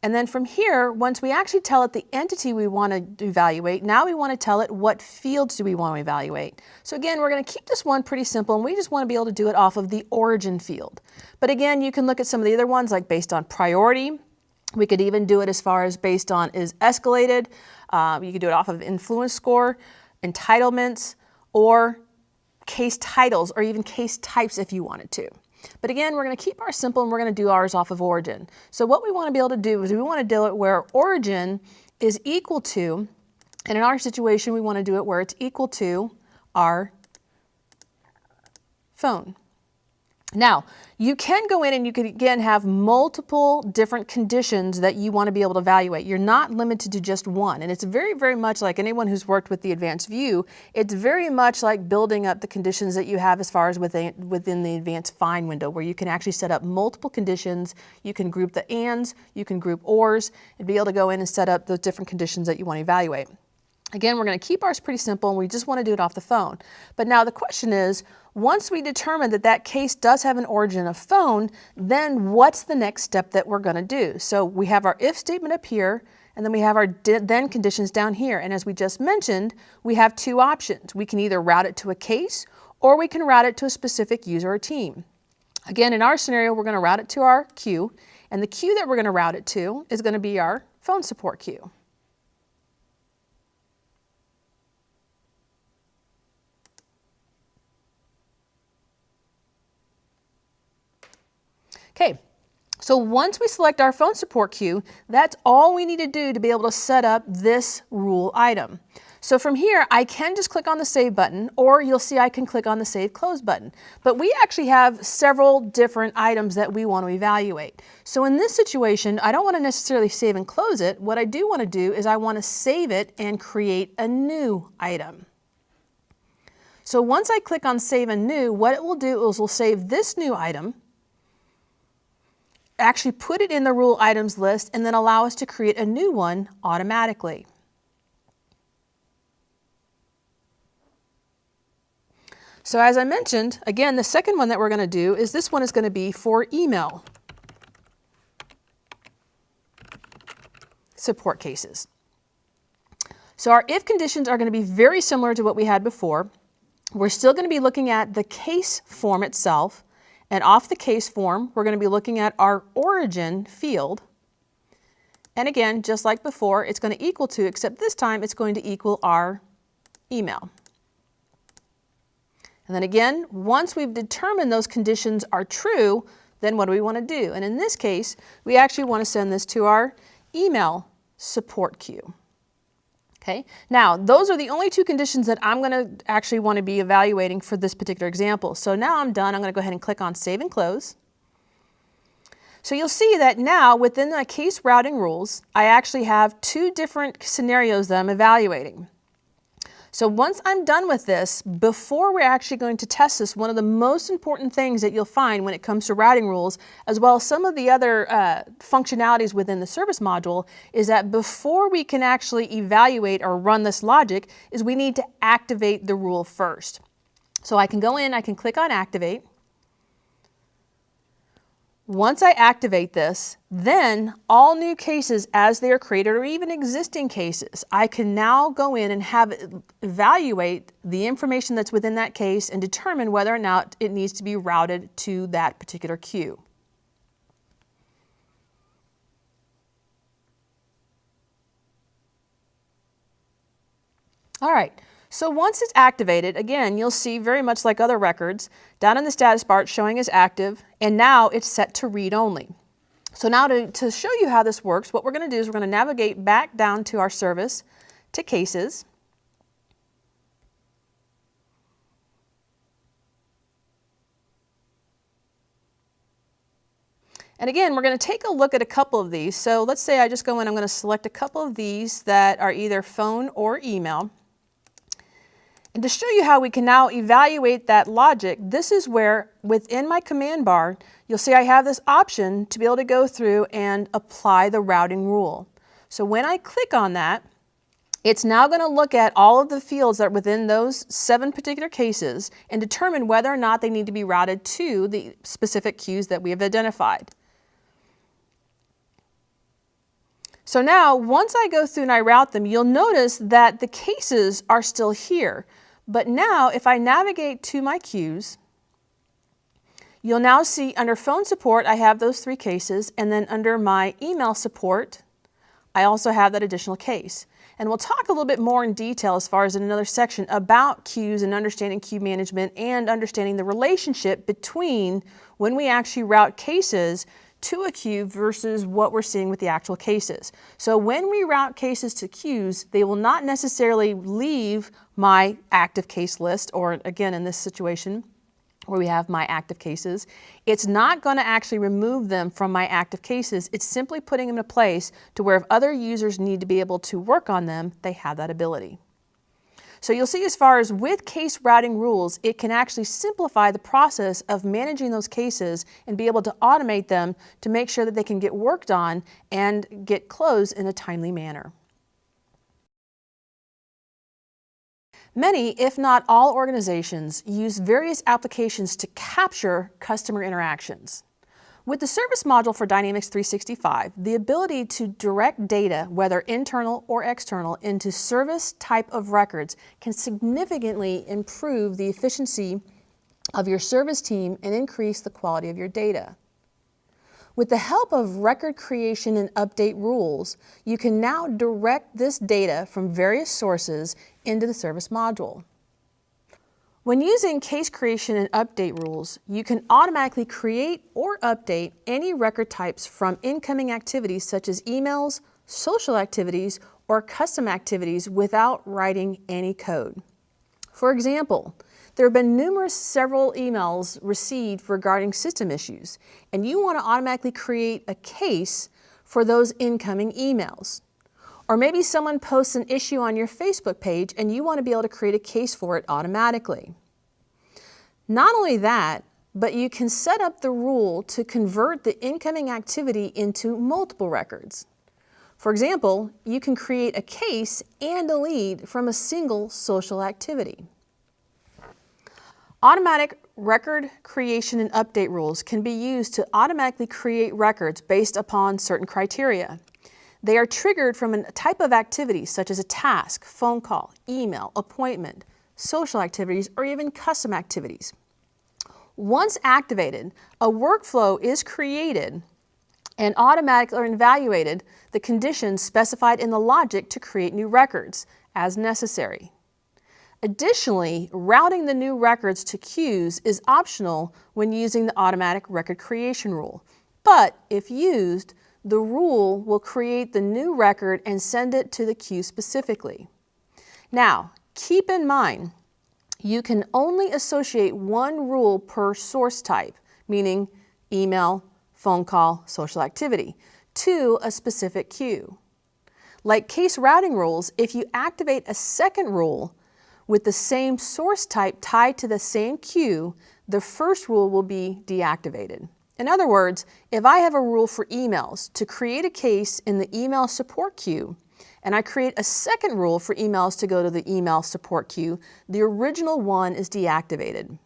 Speaker 1: And then from here, once we actually tell it the entity we want to evaluate, now we want to tell it what fields do we want to evaluate. So again, we're going to keep this one pretty simple, and we just want to be able to do it off of the origin field. But again, you can look at some of the other ones like based on priority. We could even do it as far as based on is escalated. You could do it off of influence score, entitlements, or case titles, or even case types if you wanted to. But again, we're going to keep ours simple and we're going to do ours off of origin. So what we want to be able to do is we want to do it where origin is equal to, and in our situation, we want to do it where it's equal to our phone. Now, you can go in and you can again have multiple different conditions that you want to be able to evaluate. You're not limited to just one. And it's very, very much like anyone who's worked with the advanced view, it's very much like building up the conditions that you have as far as within the advanced find window, where you can actually set up multiple conditions. You can group the ands, you can group ors, and be able to go in and set up those different conditions that you want to evaluate. Again, we're going to keep ours pretty simple, and we just want to do it off the phone. But now the question is, once we determine that that case does have an origin of phone, then what's the next step that we're going to do? So we have our if statement up here, and then we have our then conditions down here. And as we just mentioned, we have two options. We can either route it to a case, or we can route it to a specific user or team. Again, in our scenario, we're going to route it to our queue, and the queue that we're going to route it to is going to be our phone support queue. Okay, so once we select our phone support queue, that's all we need to do to be able to set up this rule item. So from here, I can just click on the Save button, or you'll see I can click on the Save Close button. But we actually have several different items that we want to evaluate. So in this situation, I don't want to necessarily save and close it. What I do want to do is I want to save it and create a new item. So once I click on Save and New, what it will do is we'll save this new item, actually put it in the rule items list, and then allow us to create a new one automatically. So as I mentioned, again, the second one that we're going to do is this one is going to be for email support cases. So our if conditions are going to be very similar to what we had before. We're still going to be looking at the case form itself. And off the case form, we're going to be looking at our origin field. And again, just like before, it's going to equal to, except this time it's going to equal our email. And then again, once we've determined those conditions are true, then what do we want to do? And in this case, we actually want to send this to our email support queue. Okay, now those are the only two conditions that I'm going to actually want to be evaluating for this particular example. So now I'm done. I'm going to go ahead and click on Save and Close. So you'll see that now within the case routing rules, I actually have two different scenarios that I'm evaluating. So once I'm done with this, before we're actually going to test this, one of the most important things that you'll find when it comes to routing rules, as well as some of the other functionalities within the service module, is that before we can actually evaluate or run this logic, is we need to activate the rule first. So I can go in, I can click on Activate. Once I activate this, then all new cases as they are created, or even existing cases, I can now go in and have it evaluate the information that's within that case and determine whether or not it needs to be routed to that particular queue. All right. So once it's activated, again, you'll see very much like other records, down in the status bar it's showing as active, and now it's set to read only. So now to show you how this works, what we're going to do is we're going to navigate back down to our service, to cases. And again, we're going to take a look at a couple of these. So let's say I just go in, I'm going to select a couple of these that are either phone or email. And to show you how we can now evaluate that logic, this is where within my command bar, you'll see I have this option to be able to go through and apply the routing rule. So when I click on that, it's now going to look at all of the fields that are within those 7 particular cases and determine whether or not they need to be routed to the specific queues that we have identified. So now, once I go through and I route them, you'll notice that the cases are still here. But now, if I navigate to my queues, you'll now see under phone support, I have those 3 cases, and then under my email support, I also have that additional case. And we'll talk a little bit more in detail as far as in another section about queues and understanding queue management and understanding the relationship between when we actually route cases to a queue versus what we're seeing with the actual cases. So when we route cases to queues, they will not necessarily leave my active case list, or again in this situation where we have my active cases, it's not going to actually remove them from my active cases. It's simply putting them in a place to where if other users need to be able to work on them, they have that ability. So you'll see as far as with case routing rules, it can actually simplify the process of managing those cases and be able to automate them to make sure that they can get worked on and get closed in a timely manner. Many, if not all organizations, use various applications to capture customer interactions. With the service module for Dynamics 365, the ability to direct data, whether internal or external, into service type of records can significantly improve the efficiency of your service team and increase the quality of your data. With the help of record creation and update rules, you can now direct this data from various sources into the service module. When using case creation and update rules, you can automatically create or update any record types from incoming activities such as emails, social activities, or custom activities without writing any code. For example, there have been several emails received regarding system issues, and you want to automatically create a case for those incoming emails. Or maybe someone posts an issue on your Facebook page and you want to be able to create a case for it automatically. Not only that, but you can set up the rule to convert the incoming activity into multiple records. For example, you can create a case and a lead from a single social activity. Automatic record creation and update rules can be used to automatically create records based upon certain criteria. They are triggered from a type of activity such as a task, phone call, email, appointment, social activities, or even custom activities. Once activated, a workflow is created and automatically evaluated the conditions specified in the logic to create new records as necessary. Additionally, routing the new records to queues is optional when using the automatic record creation rule. But if used, the rule will create the new record and send it to the queue specifically. Now, keep in mind, you can only associate one rule per source type, meaning email, phone call, social activity, to a specific queue. Like case routing rules, if you activate a second rule with the same source type tied to the same queue, the first rule will be deactivated. In other words, if I have a rule for emails to create a case in the email support queue, and I create a second rule for emails to go to the email support queue, the original one is deactivated.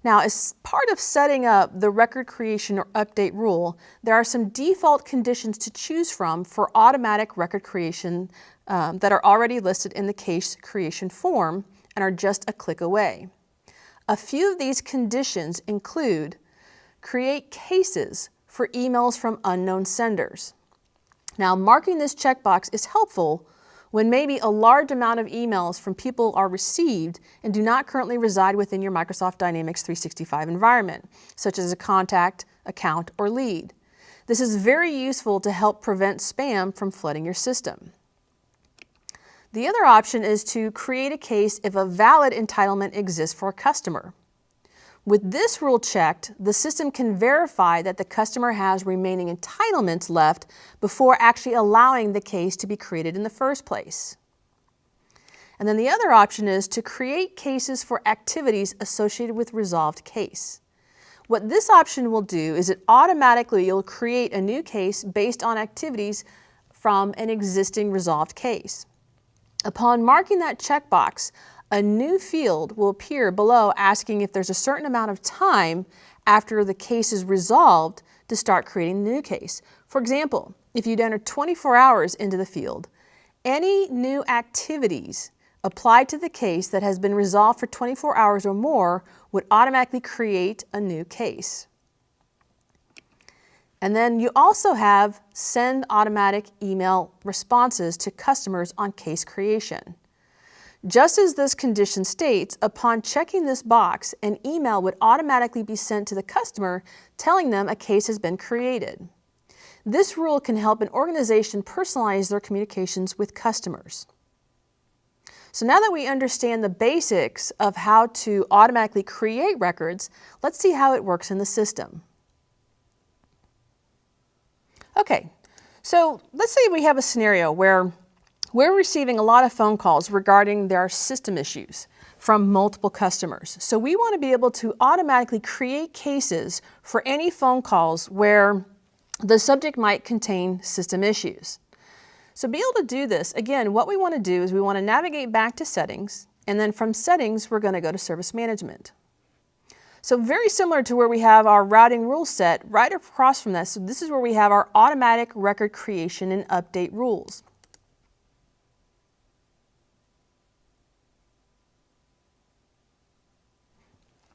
Speaker 1: Now, as part of setting up the record creation or update rule, there are some default conditions to choose from for automatic record creation that are already listed in the case creation form and are just a click away. A few of these conditions include create cases for emails from unknown senders. Now, marking this checkbox is helpful when maybe a large amount of emails from people are received and do not currently reside within your Microsoft Dynamics 365 environment, such as a contact, account, or lead. This is very useful to help prevent spam from flooding your system. The other option is to create a case if a valid entitlement exists for a customer. With this rule checked, the system can verify that the customer has remaining entitlements left before actually allowing the case to be created in the first place. And then the other option is to create cases for activities associated with resolved case. What this option will do is it automatically will create a new case based on activities from an existing resolved case. Upon marking that checkbox, a new field will appear below asking if there's a certain amount of time after the case is resolved to start creating the new case. For example, if you'd enter 24 hours into the field, any new activities applied to the case that has been resolved for 24 hours or more would automatically create a new case. And then you also have send automatic email responses to customers on case creation. Just as this condition states, upon checking this box, an email would automatically be sent to the customer telling them a case has been created. This rule can help an organization personalize their communications with customers. So now that we understand the basics of how to automatically create records, let's see how it works in the system. Okay, so let's say we have a scenario where we're receiving a lot of phone calls regarding their system issues from multiple customers. So we want to be able to automatically create cases for any phone calls where the subject might contain system issues. So to be able to do this, again, what we want to do is we want to navigate back to settings, and then from settings, we're going to go to service management. So very similar to where we have our routing rule set, right across from that, so this is where we have our automatic record creation and update rules.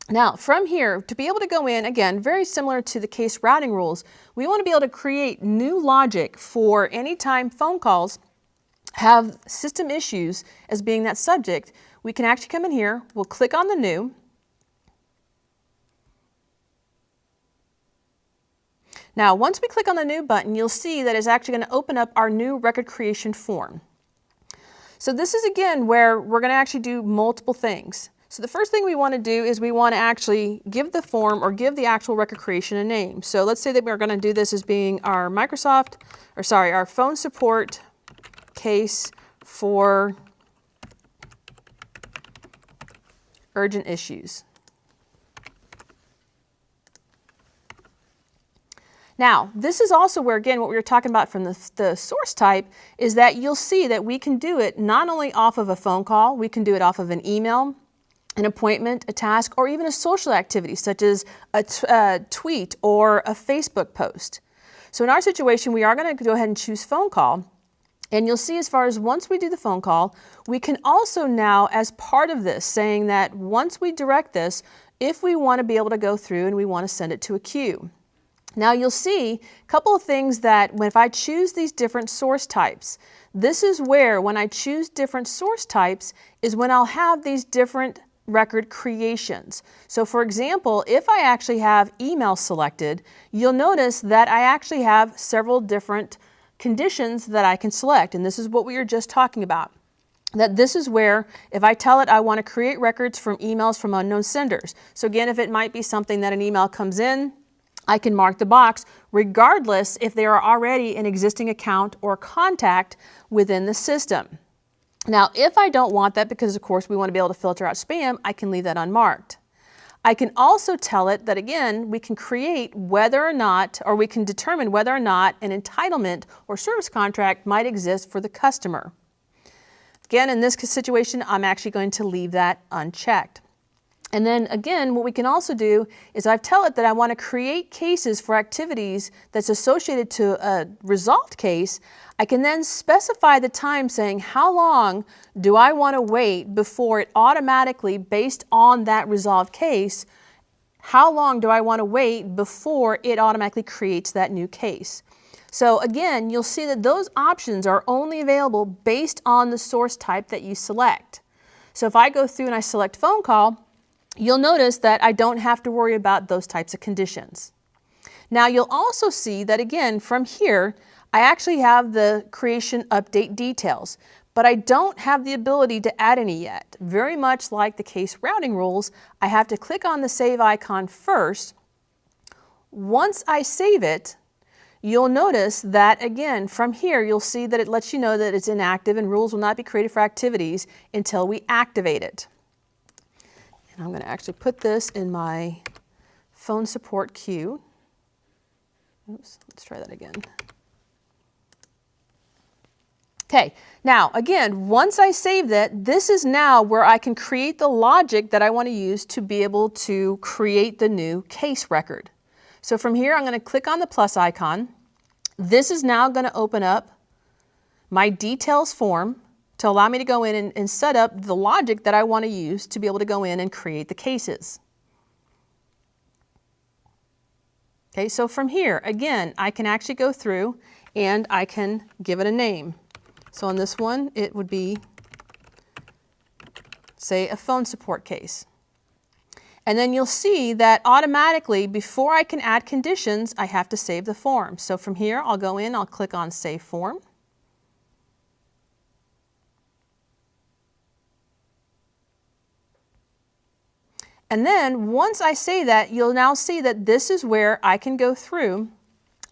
Speaker 1: Now, from here, to be able to go in, again, very similar to the case routing rules, we want to be able to create new logic for any time phone calls have system issues as being that subject. We can actually come in here, we'll click on the new. Now, once we click on the new button, you'll see that it's actually going to open up our new record creation form. So this is, again, where we're going to actually do multiple things. So the first thing we want to do is we want to actually give the form or give the actual record creation a name. So let's say that we're going to do this as being our our phone support case for urgent issues. Now, this is also where, again, what we were talking about from the source type is that you'll see that we can do it not only off of a phone call, we can do it off of an email, an appointment, a task, or even a social activity such as a tweet or a Facebook post. So in our situation, we are going to go ahead and choose phone call. And you'll see as far as once we do the phone call, we can also now, as part of this, saying that once we direct this, if we want to be able to go through and we want to send it to a queue. Now you'll see a couple of things that if I choose these different source types, this is where when I choose different source types is when I'll have these different record creations. So for example, if I actually have email selected, you'll notice that I actually have several different conditions that I can select, and this is what we were just talking about. That this is where, if I tell it I want to create records from emails from unknown senders. So again, if it might be something that an email comes in, I can mark the box regardless if they are already an existing account or contact within the system. Now, if I don't want that, because of course we want to be able to filter out spam, I can leave that unmarked. I can also tell it that, again, we can create whether or not, or we can determine whether or not an entitlement or service contract might exist for the customer. Again, in this situation, I'm actually going to leave that unchecked. And then again, what we can also do is I tell it that I want to create cases for activities that's associated to a resolved case. I can then specify the time saying how long do I want to wait before it automatically, based on that resolved case, how long do I want to wait before it automatically creates that new case. So again, you'll see that those options are only available based on the source type that you select. So if I go through and I select phone call, you'll notice that I don't have to worry about those types of conditions. Now you'll also see that again from here, I actually have the creation update details, but I don't have the ability to add any yet. Very much like the case routing rules, I have to click on the save icon first. Once I save it, you'll notice that again from here you'll see that it lets you know that it's inactive and rules will not be created for activities until we activate it. And I'm going to actually put this in my phone support queue. Oops, let's try that again. Okay, now again, once I save that, this is now where I can create the logic that I want to use to be able to create the new case record. So from here, I'm going to click on the plus icon. This is now going to open up my details form to allow me to go in and set up the logic that I want to use to be able to go in and create the cases. Okay, so from here, again, I can actually go through and I can give it a name. So on this one, it would be, say, a phone support case. And then you'll see that automatically, before I can add conditions, I have to save the form. So from here, I'll go in, I'll click on Save Form. And then once I say that, you'll now see that this is where I can go through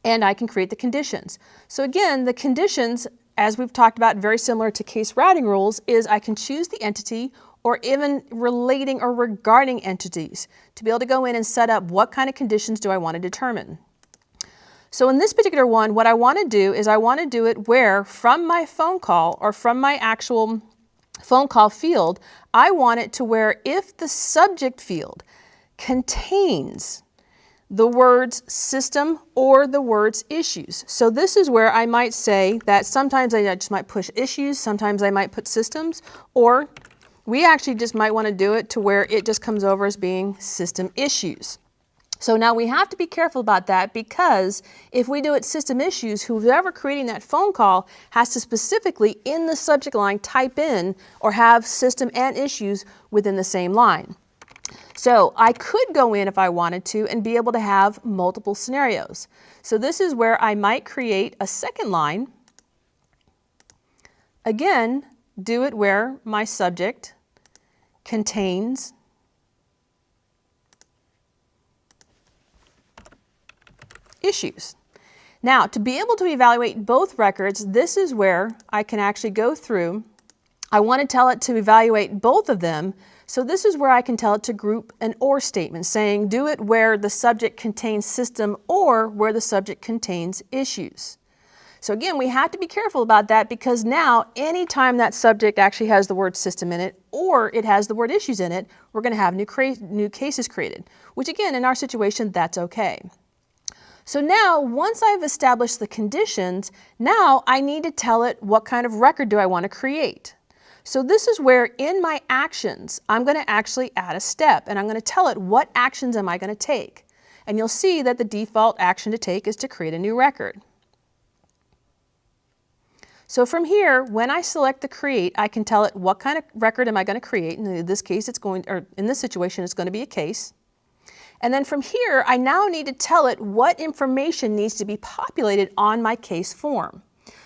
Speaker 1: and I can create the conditions. So again, the conditions, as we've talked about, very similar to case routing rules, is I can choose the entity or even relating or regarding entities to be able to go in and set up what kind of conditions do I want to determine. So in this particular one, what I want to do is I want to do it where from my phone call or from my actual phone call field, I want it to where if the subject field contains the words system or the words issues. So this is where I might say that sometimes I just might push issues, sometimes I might put systems, or we actually just might want to do it to where it just comes over as being system issues. So now we have to be careful about that, because if we do it system issues, whoever creating that phone call has to specifically in the subject line type in or have system and issues within the same line. So I could go in if I wanted to and be able to have multiple scenarios. So this is where I might create a second line. Again, do it where my subject contains issues. Now, to be able to evaluate both records, this is where I can actually go through. I want to tell it to evaluate both of them. So this is where I can tell it to group an or statement, saying do it where the subject contains system or where the subject contains issues. So again, we have to be careful about that, because now anytime that subject actually has the word system in it or it has the word issues in it, we're going to have new cases created, which again, in our situation, that's okay. So now, once I've established the conditions, now I need to tell it what kind of record do I want to create. So this is where in my actions, I'm going to actually add a step, and I'm going to tell it what actions am I going to take. And you'll see that the default action to take is to create a new record. So from here, when I select the create, I can tell it what kind of record am I going to create. In this case, in this situation, it's going to be a case. And then from here, I now need to tell it what information needs to be populated on my case form.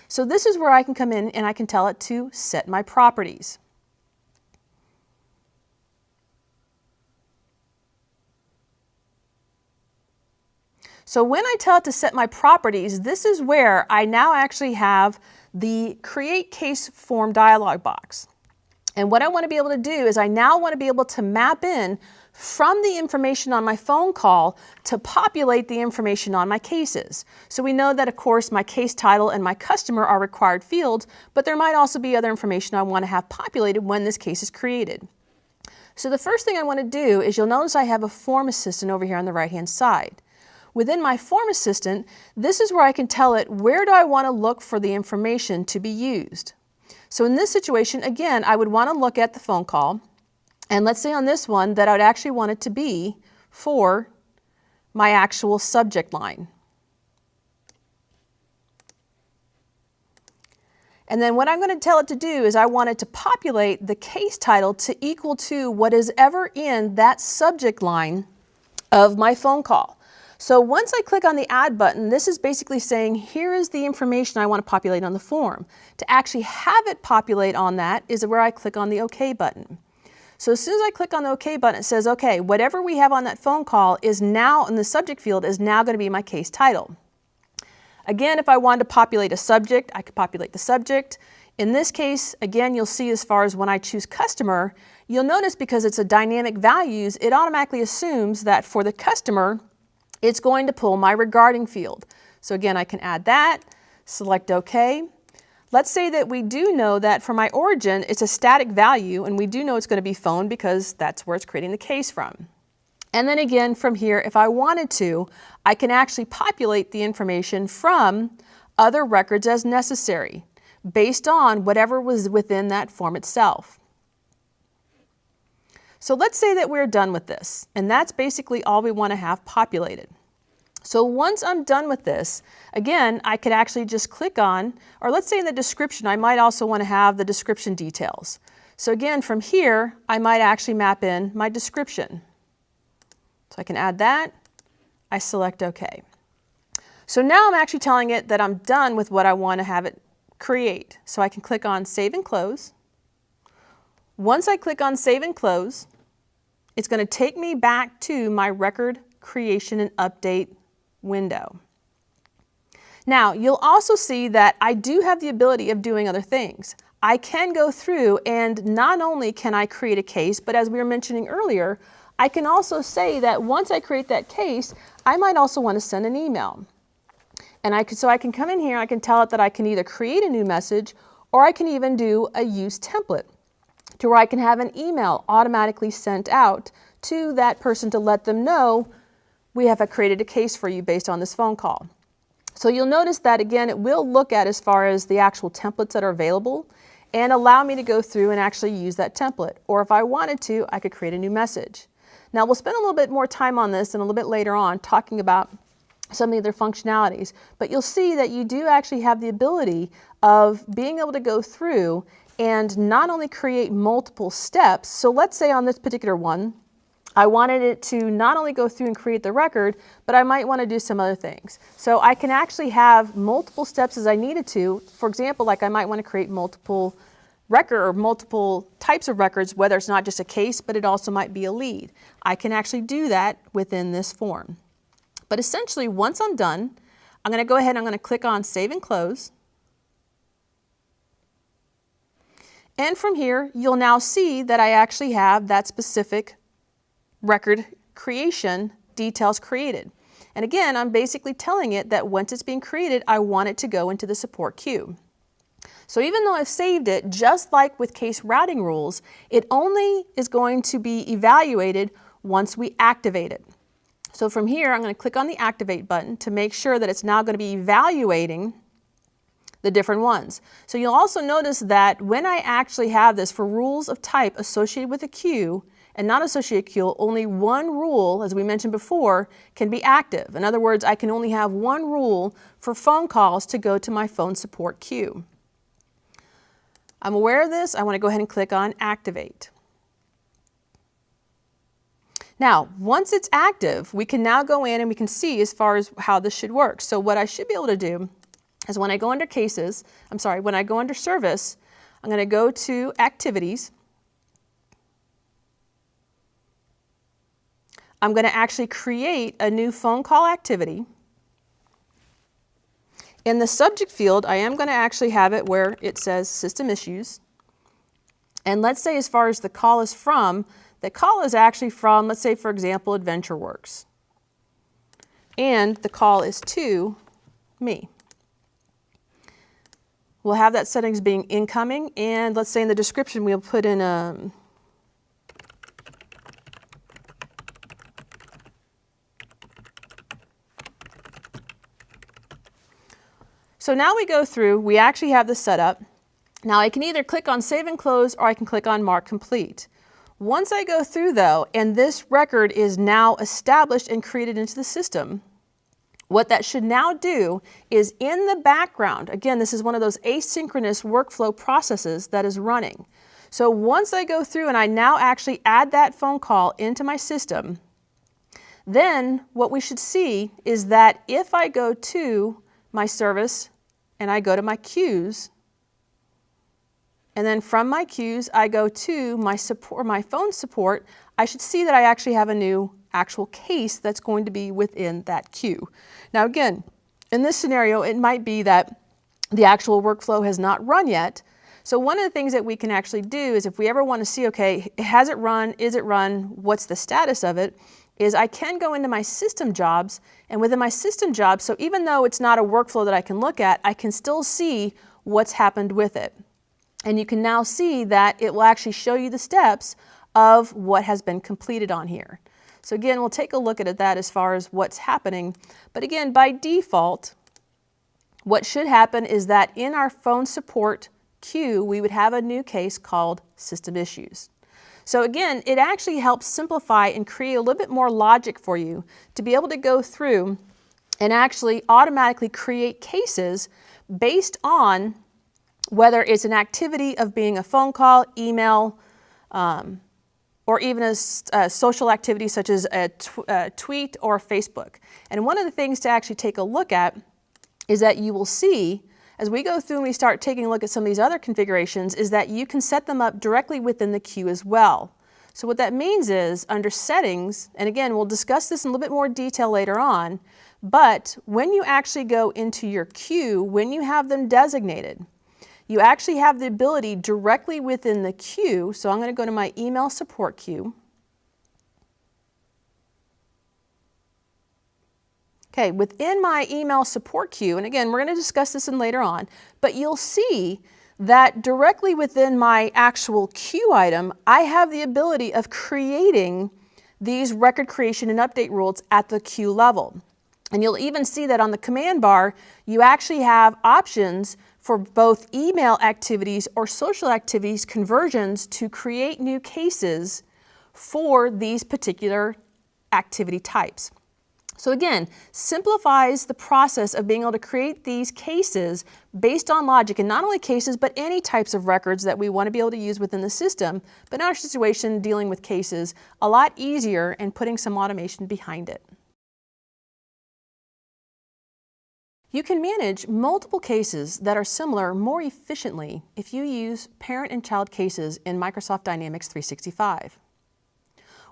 Speaker 1: So this is where I can come in and I can tell it to set my properties. So when I tell it to set my properties, this is where I now actually have the Create Case Form dialog box. And what I want to be able to do is I now want to be able to map in from the information on my phone call to populate the information on my cases. So we know that, of course, my case title and my customer are required fields, but there might also be other information I want to have populated when this case is created. So the first thing I want to do is you'll notice I have a form assistant over here on the right-hand side. Within my form assistant, this is where I can tell it where do I want to look for the information to be used. So in this situation, again, I would want to look at the phone call, and let's say on this one that I would actually want it to be for my actual subject line. And then what I'm going to tell it to do is I want it to populate the case title to equal to what is ever in that subject line of my phone call. So once I click on the Add button, this is basically saying, here is the information I want to populate on the form. To actually have it populate on that is where I click on the OK button. So as soon as I click on the OK button, it says, okay, whatever we have on that phone call is now in the subject field is now going to be my case title. Again, if I wanted to populate a subject, I could populate the subject. In this case, again, you'll see as far as when I choose customer, you'll notice because it's a dynamic values, it automatically assumes that for the customer, it's going to pull my regarding field. So again, I can add that, select OK. Let's say that we do know that for my origin, it's a static value, and we do know it's going to be phone because that's where it's creating the case from. And then again, from here, if I wanted to, I can actually populate the information from other records as necessary, based on whatever was within that form itself. So let's say that we're done with this, and that's basically all we want to have populated. So once I'm done with this, again, I could actually just click on, or let's say in the description, I might also want to have the description details. So again, from here, I might actually map in my description. So I can add that, I select OK. So now I'm actually telling it that I'm done with what I want to have it create. So I can click on Save and Close. Once I click on Save and Close, it's going to take me back to my record creation and update window. Now, you'll also see that I do have the ability of doing other things. I can go through and not only can I create a case, but as we were mentioning earlier, I can also say that once I create that case, I might also want to send an email. And so I can come in here, I can tell it that I can either create a new message or I can even do a use template to where I can have an email automatically sent out to that person to let them know we have created a case for you based on this phone call. So you'll notice that again, it will look at as far as the actual templates that are available and allow me to go through and actually use that template. Or if I wanted to, I could create a new message. Now we'll spend a little bit more time on this and a little bit later on talking about some of the other functionalities, but you'll see that you do actually have the ability of being able to go through and not only create multiple steps. So let's say on this particular one, I wanted it to not only go through and create the record, but I might want to do some other things. So I can actually have multiple steps as I needed to. For example, like I might want to create multiple record or multiple types of records, whether it's not just a case, but it also might be a lead. I can actually do that within this form. But essentially, once I'm done, I'm going to go ahead and I'm going to click on Save and Close. And from here, you'll now see that I actually have that specific record creation details created. And again, I'm basically telling it that once it's being created, I want it to go into the support queue. So even though I've saved it, just like with case routing rules, it only is going to be evaluated once we activate it. So from here, I'm going to click on the Activate button to make sure that it's now going to be evaluating the different ones. So you'll also notice that when I actually have this for rules of type associated with a queue and not associated queue, only one rule, as we mentioned before, can be active. In other words, I can only have one rule for phone calls to go to my phone support queue. I'm aware of this. I want to go ahead and click on Activate. Now, once it's active, we can now go in and we can see as far as how this should work. So what I should be able to do is when I go under cases, when I go under service, I'm going to go to activities. I'm going to actually create a new phone call activity. In the subject field, I am going to actually have it where it says system issues. And let's say as far as the call is from, the call is actually from, let's say for example, AdventureWorks. And the call is to me. We'll have that settings being incoming, and let's say in the description we'll put in a So now we go through, we actually have this set up. Now I can either click on Save and Close, or I can click on Mark Complete. Once I go through though, and this record is now established and created into the system, what that should now do is in the background, again, this is one of those asynchronous workflow processes that is running. So once I go through and I now actually add that phone call into my system, then what we should see is that if I go to my service and I go to my queues, and then from my queues I go to my support, my phone support, I should see that I actually have a new actual case that's going to be within that queue. Now again, in this scenario, it might be that the actual workflow has not run yet. So one of the things that we can actually do is if we ever want to see, okay, has it run, is it run, what's the status of it, is I can go into my system jobs, and within my system jobs, so even though it's not a workflow that I can look at, I can still see what's happened with it. And you can now see that it will actually show you the steps of what has been completed on here. So again, we'll take a look at that as far as what's happening. But again, by default, what should happen is that in our phone support queue, we would have a new case called System Issues. So again, it actually helps simplify and create a little bit more logic for you to be able to go through and actually automatically create cases based on whether it's an activity of being a phone call, email, or even a social activity such as a tweet or Facebook. And one of the things to actually take a look at is that you will see, as we go through and we start taking a look at some of these other configurations, is that you can set them up directly within the queue as well. So what that means is, under settings, and again, we'll discuss this in a little bit more detail later on, but when you actually go into your queue, when you have them designated, you actually have the ability directly within the queue. So I'm going to go to my email support queue. Okay, within my email support queue, and again, we're going to discuss this in later on, but you'll see that directly within my actual queue item, I have the ability of creating these record creation and update rules at the queue level. And you'll even see that on the command bar, you actually have options for both email activities or social activities conversions to create new cases for these particular activity types. So again, simplifies the process of being able to create these cases based on logic, and not only cases, but any types of records that we want to be able to use within the system. But in our situation, dealing with cases, a lot easier and putting some automation behind it. You can manage multiple cases that are similar more efficiently if you use parent and child cases in Microsoft Dynamics 365.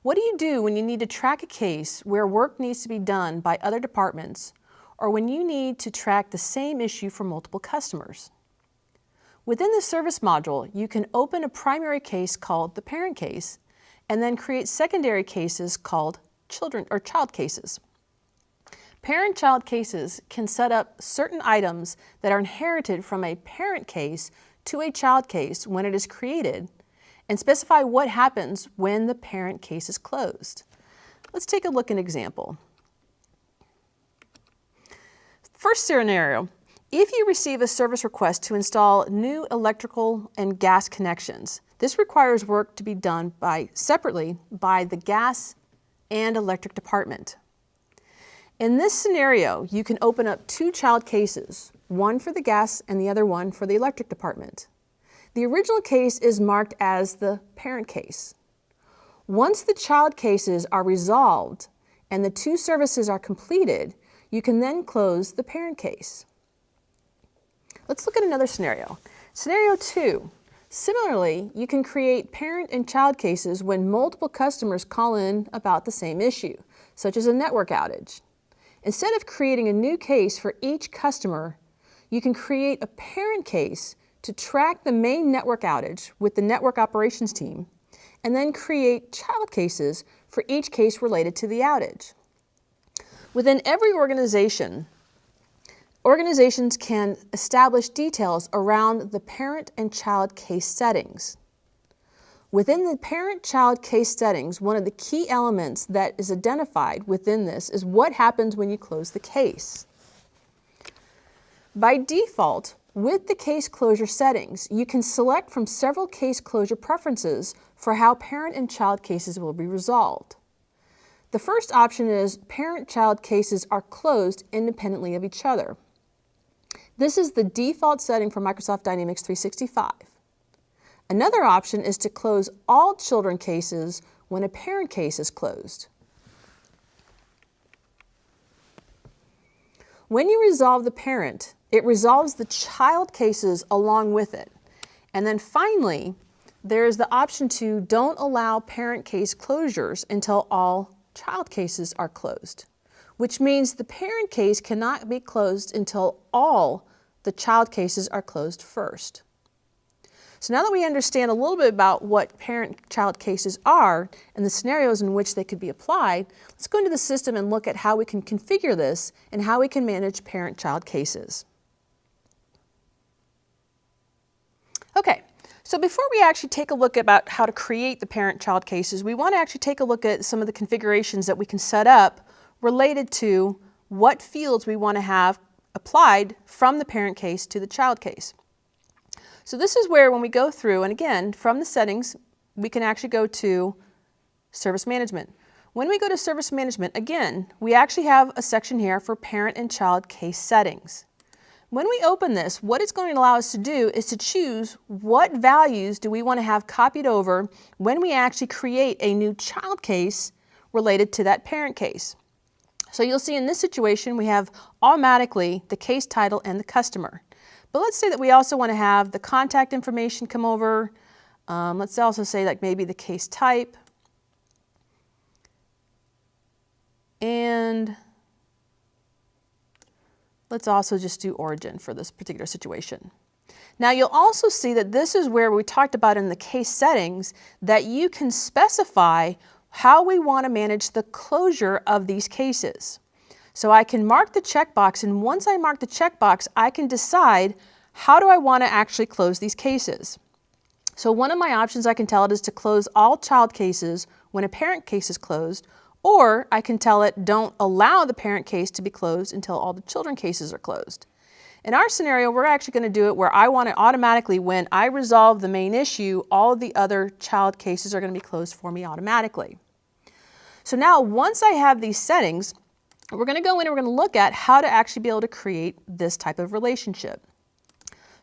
Speaker 1: What do you do when you need to track a case where work needs to be done by other departments, or when you need to track the same issue for multiple customers? Within the service module, you can open a primary case called the parent case, and then create secondary cases called children or child cases. Parent-child cases can set up certain items that are inherited from a parent case to a child case when it is created, and specify what happens when the parent case is closed. Let's take a look at an example. First scenario, if you receive a service request to install new electrical and gas connections, this requires work to be done separately by the gas and electric department. In this scenario, you can open up two child cases, one for the gas and the other one for the electric department. The original case is marked as the parent case. Once the child cases are resolved and the two services are completed, you can then close the parent case. Let's look at another scenario. Scenario 2. Similarly, you can create parent and child cases when multiple customers call in about the same issue, such as a network outage. Instead of creating a new case for each customer, you can create a parent case to track the main network outage with the network operations team, and then create child cases for each case related to the outage. Within every organization, organizations can establish details around the parent and child case settings. Within the parent-child case settings, one of the key elements that is identified within this is what happens when you close the case. By default, with the case closure settings, you can select from several case closure preferences for how parent and child cases will be resolved. The first option is parent-child cases are closed independently of each other. This is the default setting for Microsoft Dynamics 365. Another option is to close all children cases when a parent case is closed. When you resolve the parent, it resolves the child cases along with it. And then finally, there's the option to don't allow parent case closures until all child cases are closed, which means the parent case cannot be closed until all the child cases are closed first. So now that we understand a little bit about what parent-child cases are and the scenarios in which they could be applied, let's go into the system and look at how we can configure this and how we can manage parent-child cases. Okay, so before we actually take a look about how to create the parent-child cases, we want to actually take a look at some of the configurations that we can set up related to what fields we want to have applied from the parent case to the child case. So this is where when we go through, and again, from the settings, we can actually go to Service Management. When we go to Service Management, again, we actually have a section here for parent and child case settings. When we open this, what it's going to allow us to do is to choose what values do we want to have copied over when we actually create a new child case related to that parent case. So you'll see in this situation, we have automatically the case title and the customer. But let's say that we also want to have the contact information come over. Let's also say like maybe the case type. And let's also just do origin for this particular situation. Now you'll also see that this is where we talked about in the case settings that you can specify how we want to manage the closure of these cases. So I can mark the checkbox, and once I mark the checkbox, I can decide how do I want to actually close these cases. So one of my options I can tell it is to close all child cases when a parent case is closed, or I can tell it don't allow the parent case to be closed until all the children cases are closed. In our scenario, we're actually going to do it where I want it automatically when I resolve the main issue, all of the other child cases are going to be closed for me automatically. So now once I have these settings, we're going to go in and we're going to look at how to actually be able to create this type of relationship.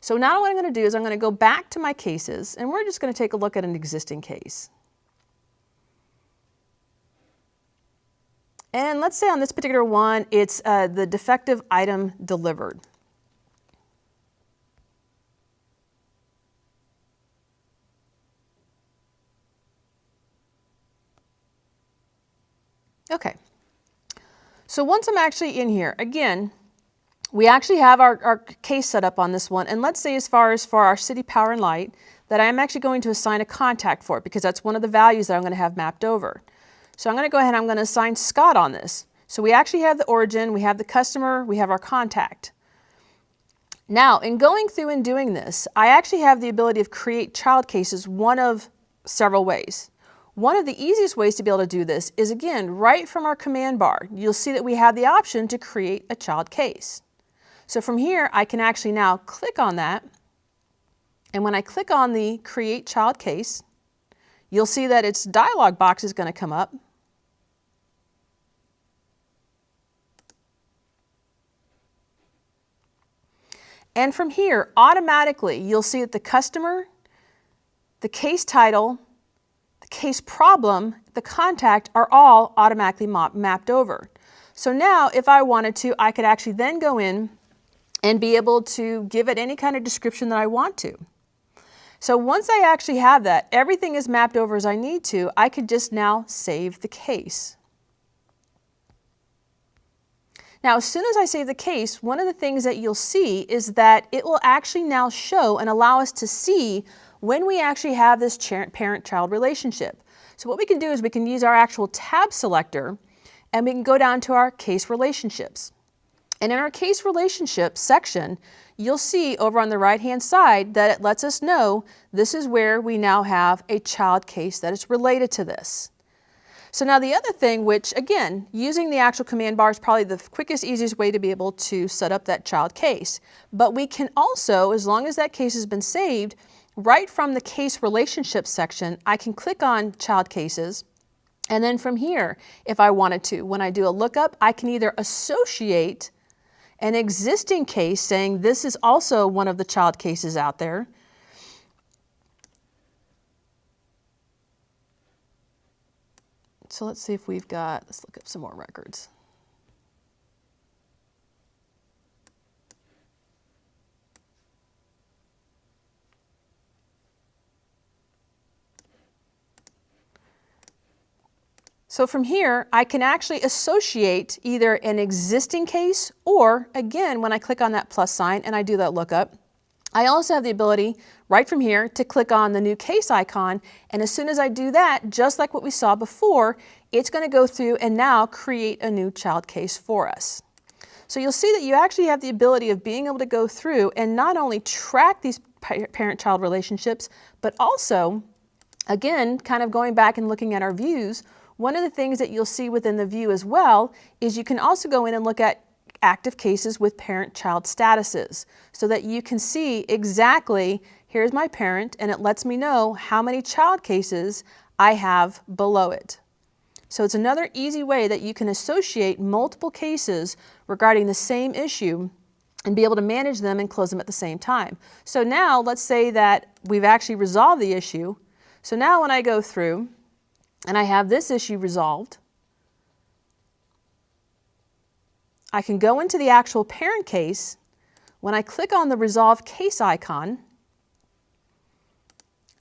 Speaker 1: So now what I'm going to do is I'm going to go back to my cases, and we're just going to take a look at an existing case. And let's say on this particular one, it's the defective item delivered. Okay. So once I'm actually in here, again, we actually have our case set up on this one. And let's say as far as for our city power and light, that I'm actually going to assign a contact for it because that's one of the values that I'm going to have mapped over. So I'm going to go ahead and I'm going to assign Scott on this. So we actually have the origin, we have the customer, we have our contact. Now, in going through and doing this, I actually have the ability to create child cases one of several ways. One of the easiest ways to be able to do this is, again, right from our command bar. You'll see that we have the option to create a child case. So from here, I can actually now click on that. And when I click on the Create Child Case, you'll see that its dialog box is going to come up. And from here, automatically, you'll see that the customer, the case title, the case problem, the contact are all automatically mapped over. So now, if I wanted to, I could actually then go in and be able to give it any kind of description that I want to. So once I actually have that, everything is mapped over as I need to, I could just now save the case. Now, as soon as I save the case, one of the things that you'll see is that it will actually now show and allow us to see when we actually have this parent-child relationship. So what we can do is we can use our actual tab selector and we can go down to our case relationships. And in our case relationships section, you'll see over on the right-hand side that it lets us know this is where we now have a child case that is related to this. So now the other thing, which again, using the actual command bar is probably the quickest, easiest way to be able to set up that child case. But we can also, as long as that case has been saved, right from the case relationships section, I can click on child cases. And then from here, if I wanted to, when I do a lookup, I can either associate an existing case saying this is also one of the child cases out there. So let's see if we've got, let's look up some more records. So from here, I can actually associate either an existing case or, again, when I click on that plus sign and I do that lookup, I also have the ability right from here to click on the new case icon, and as soon as I do that, just like what we saw before, it's going to go through and now create a new child case for us. So you'll see that you actually have the ability of being able to go through and not only track these parent-child relationships, but also, again, kind of going back and looking at our views, one of the things that you'll see within the view as well is you can also go in and look at active cases with parent-child statuses so that you can see exactly, here's my parent, and it lets me know how many child cases I have below it. So it's another easy way that you can associate multiple cases regarding the same issue and be able to manage them and close them at the same time. So now let's say that we've actually resolved the issue. So now when I go through and I have this issue resolved, I can go into the actual parent case. When I click on the resolve case icon,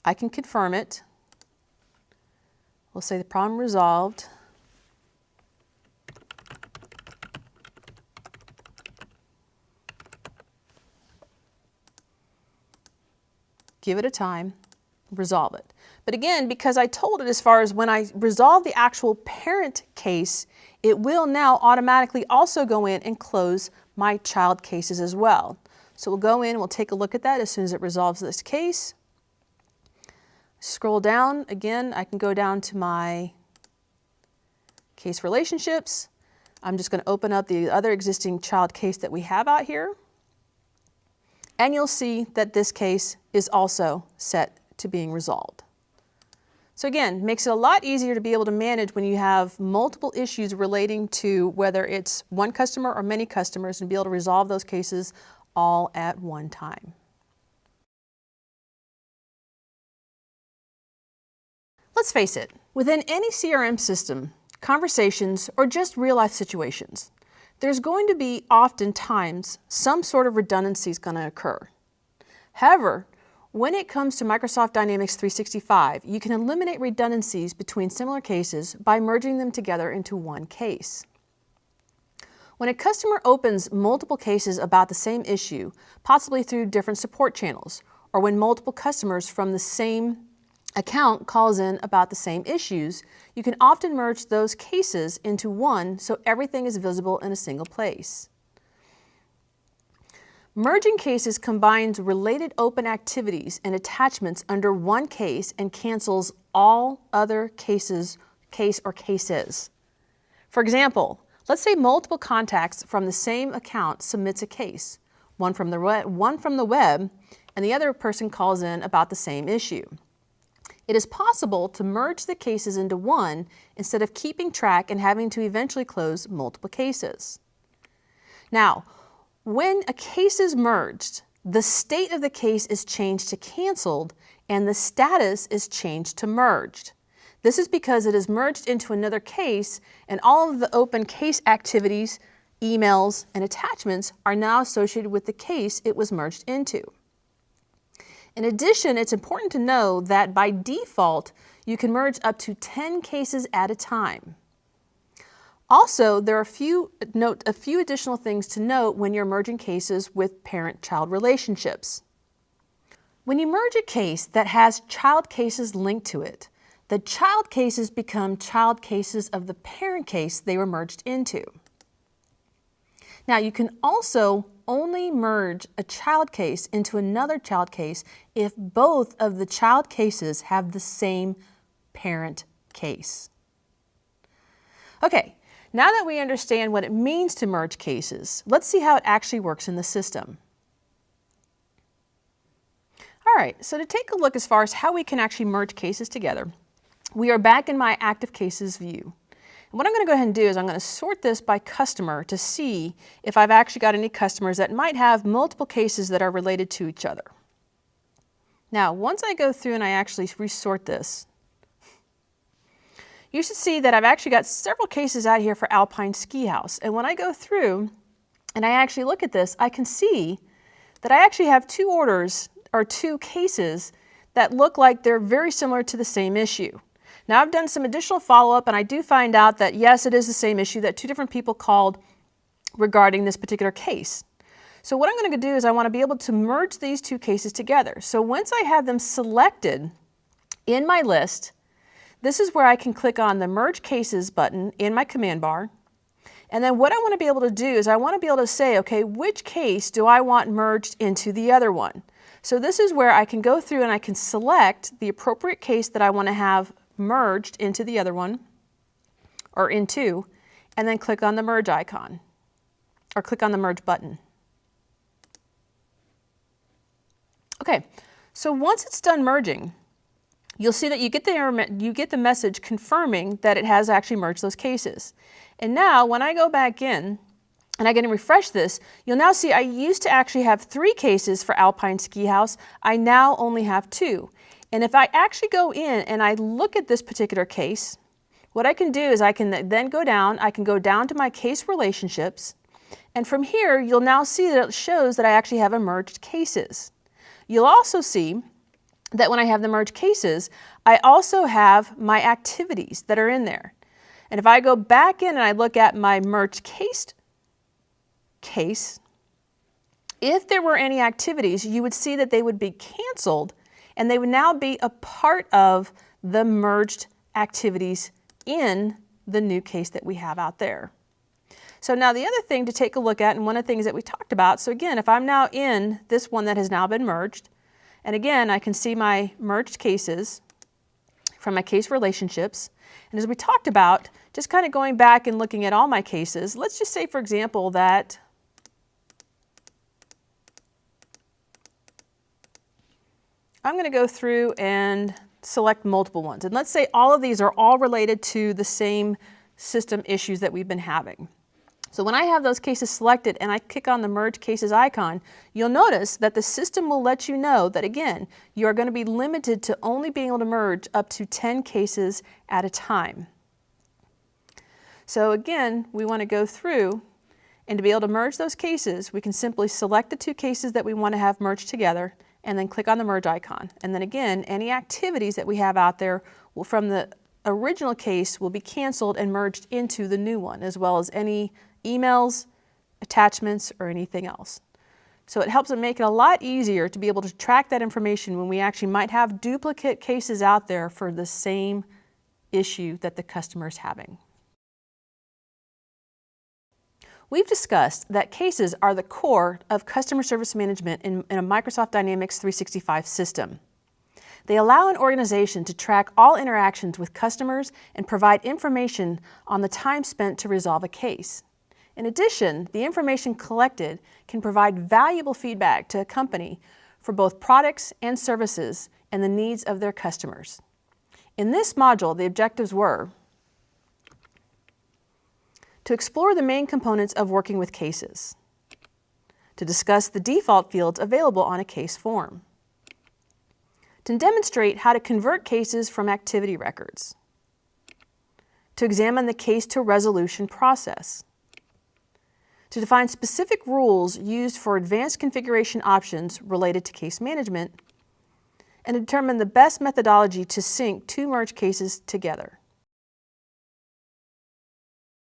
Speaker 1: I can confirm it. We'll say the problem resolved. Give it a time, resolve it. But again, because I told it as far as when I resolve the actual parent case, it will now automatically also go in and close my child cases as well. So we'll go in, we'll take a look at that as soon as it resolves this case. Scroll down, again, I can go down to my case relationships. I'm just going to open up the other existing child case that we have out here. And you'll see that this case is also set to being resolved. So again, makes it a lot easier to be able to manage when you have multiple issues relating to whether it's one customer or many customers and be able to resolve those cases all at one time. Let's face it, within any CRM system, conversations, or just real-life situations, there's going to be oftentimes some sort of redundancy is going to occur. However, when it comes to Microsoft Dynamics 365, you can eliminate redundancies between similar cases by merging them together into one case. When a customer opens multiple cases about the same issue, possibly through different support channels, or when multiple customers from the same account calls in about the same issues, you can often merge those cases into one so everything is visible in a single place. Merging cases combines related open activities and attachments under one case and cancels all other cases. For example, let's say multiple contacts from the same account submits a case, one from the web, and the other person calls in about the same issue. It is possible to merge the cases into one instead of keeping track and having to eventually close multiple cases. Now, when a case is merged, the state of the case is changed to canceled and the status is changed to merged. This is because it is merged into another case and all of the open case activities emails, and attachments are now associated with the case it was merged into. In addition, it's important to know that by default, you can merge up to 10 cases at a time. Also, there are a few additional things to note when you're merging cases with parent-child relationships. When you merge a case that has child cases linked to it, the child cases become child cases of the parent case they were merged into. Now, you can also only merge a child case into another child case if both of the child cases have the same parent case. Okay, now that we understand what it means to merge cases, let's see how it actually works in the system. All right, so to take a look as far as how we can actually merge cases together, we are back in my active cases view. And what I'm going to go ahead and do is I'm going to sort this by customer to see if I've actually got any customers that might have multiple cases that are related to each other. Now, once I go through and I actually resort this, you should see that I've actually got several cases out here for Alpine Ski House. And when I go through and I actually look at this, I can see that I actually have two orders or two cases that look like they're very similar to the same issue. Now, I've done some additional follow-up and I do find out that yes, it is the same issue that two different people called regarding this particular case. So what I'm going to do is I want to be able to merge these two cases together. So once I have them selected in my list, this is where I can click on the Merge Cases button in my command bar. And then what I want to be able to do is I want to be able to say, okay, which case do I want merged into the other one? So this is where I can go through and I can select the appropriate case that I want to have merged into the other one, or into, and then click on the merge icon, or click on the merge button. Okay, so once it's done merging, you'll see that you get the message confirming that it has actually merged those cases. And now when I go back in and I get to refresh this, you'll now see I used to actually have 3 cases for Alpine Ski House. I now only have 2. And if I actually go in and I look at this particular case, what I can do is I can then go down to my case relationships, and from here you'll now see that it shows that I actually have merged cases. You'll also see that when I have the merged cases, I also have my activities that are in there. And if I go back in and I look at my merged case, if there were any activities, you would see that they would be canceled and they would now be a part of the merged activities in the new case that we have out there. So now the other thing to take a look at, and one of the things that we talked about, so again, if I'm now in this one that has now been merged, and again, I can see my merged cases from my case relationships. And as we talked about, just kind of going back and looking at all my cases, let's just say, for example, that I'm going to go through and select multiple ones. And let's say all of these are all related to the same system issues that we've been having. So when I have those cases selected and I click on the Merge Cases icon, you'll notice that the system will let you know that, again, you are going to be limited to only being able to merge up to 10 cases at a time. So again, we want to go through, and to be able to merge those cases, we can simply select the 2 cases that we want to have merged together and then click on the merge icon. And then again, any activities that we have out there from the original case will be canceled and merged into the new one, as well as any emails, attachments, or anything else. So it helps it make it a lot easier to be able to track that information when we actually might have duplicate cases out there for the same issue that the customer is having. We've discussed that cases are the core of customer service management in a Microsoft Dynamics 365 system. They allow an organization to track all interactions with customers and provide information on the time spent to resolve a case. In addition, the information collected can provide valuable feedback to a company for both products and services and the needs of their customers. In this module, the objectives were to explore the main components of working with cases, to discuss the default fields available on a case form, to demonstrate how to convert cases from activity records, to examine the case to resolution process, to define specific rules used for advanced configuration options related to case management, and determine the best methodology to sync two merged cases together.